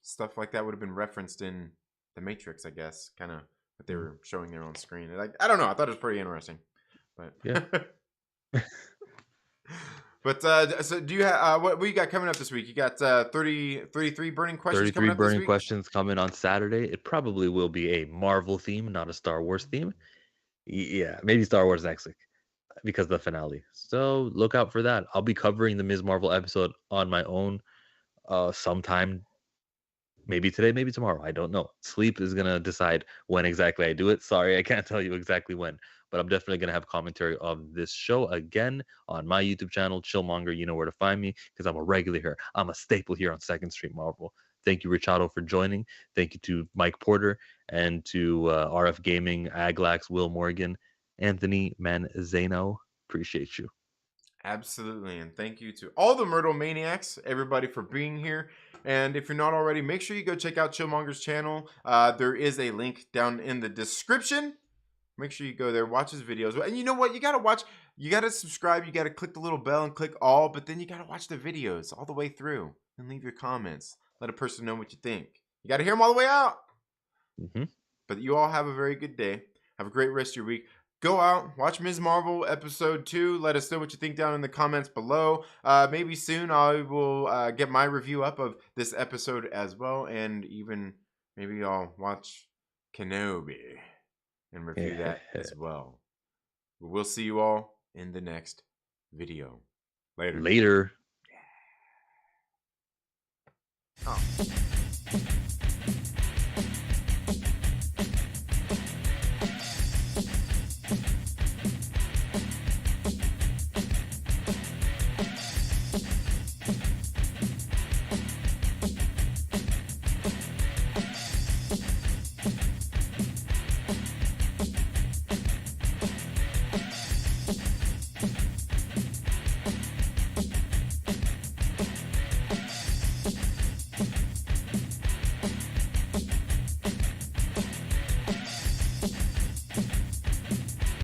stuff like that would have been referenced in the Matrix, I guess. Kind of what they mm, were showing there on screen. Like I don't know. I thought it was pretty interesting, yeah. but. But so do you have what you got coming up this week? You got 33 burning questions 33 coming up this burning week. questions coming on Saturday. It probably will be a Marvel theme, not a Star Wars theme. Yeah, maybe Star Wars next week because of the finale. So look out for that. I'll be covering the Ms. Marvel episode on my own sometime, maybe today, maybe tomorrow. I don't know. Sleep is going to decide when exactly I do it. Sorry, I can't tell you exactly when, but I'm definitely going to have commentary of this show again on my YouTube channel, Chillmonger. You know where to find me because I'm a regular here. I'm a staple here on Second Street Marvel. Thank you, Richado, for joining. Thank you to Mike Porter and to RF Gaming, Aglax, Will Morgan, Anthony Manzano. Appreciate you. Absolutely, and thank you to all the Myrtle Maniacs, everybody for being here. And if you're not already, make sure you go check out Chillmonger's channel. There is a link down in the description. Make sure you go there, watch his videos. And you know what? You got to watch, you got to subscribe, you got to click the little bell and click all, but then you got to watch the videos all the way through and leave your comments. Let a person know what you think. You got to hear them all the way out. Hmm. But you all have a very good day. Have a great rest of your week. Go out, watch Ms. Marvel episode 2. Let us know what you think down in the comments below. Maybe soon I will get my review up of this episode as well. And even maybe I'll watch Kenobi and review that as well. We'll see you all in the next video. Later. Later. Oh.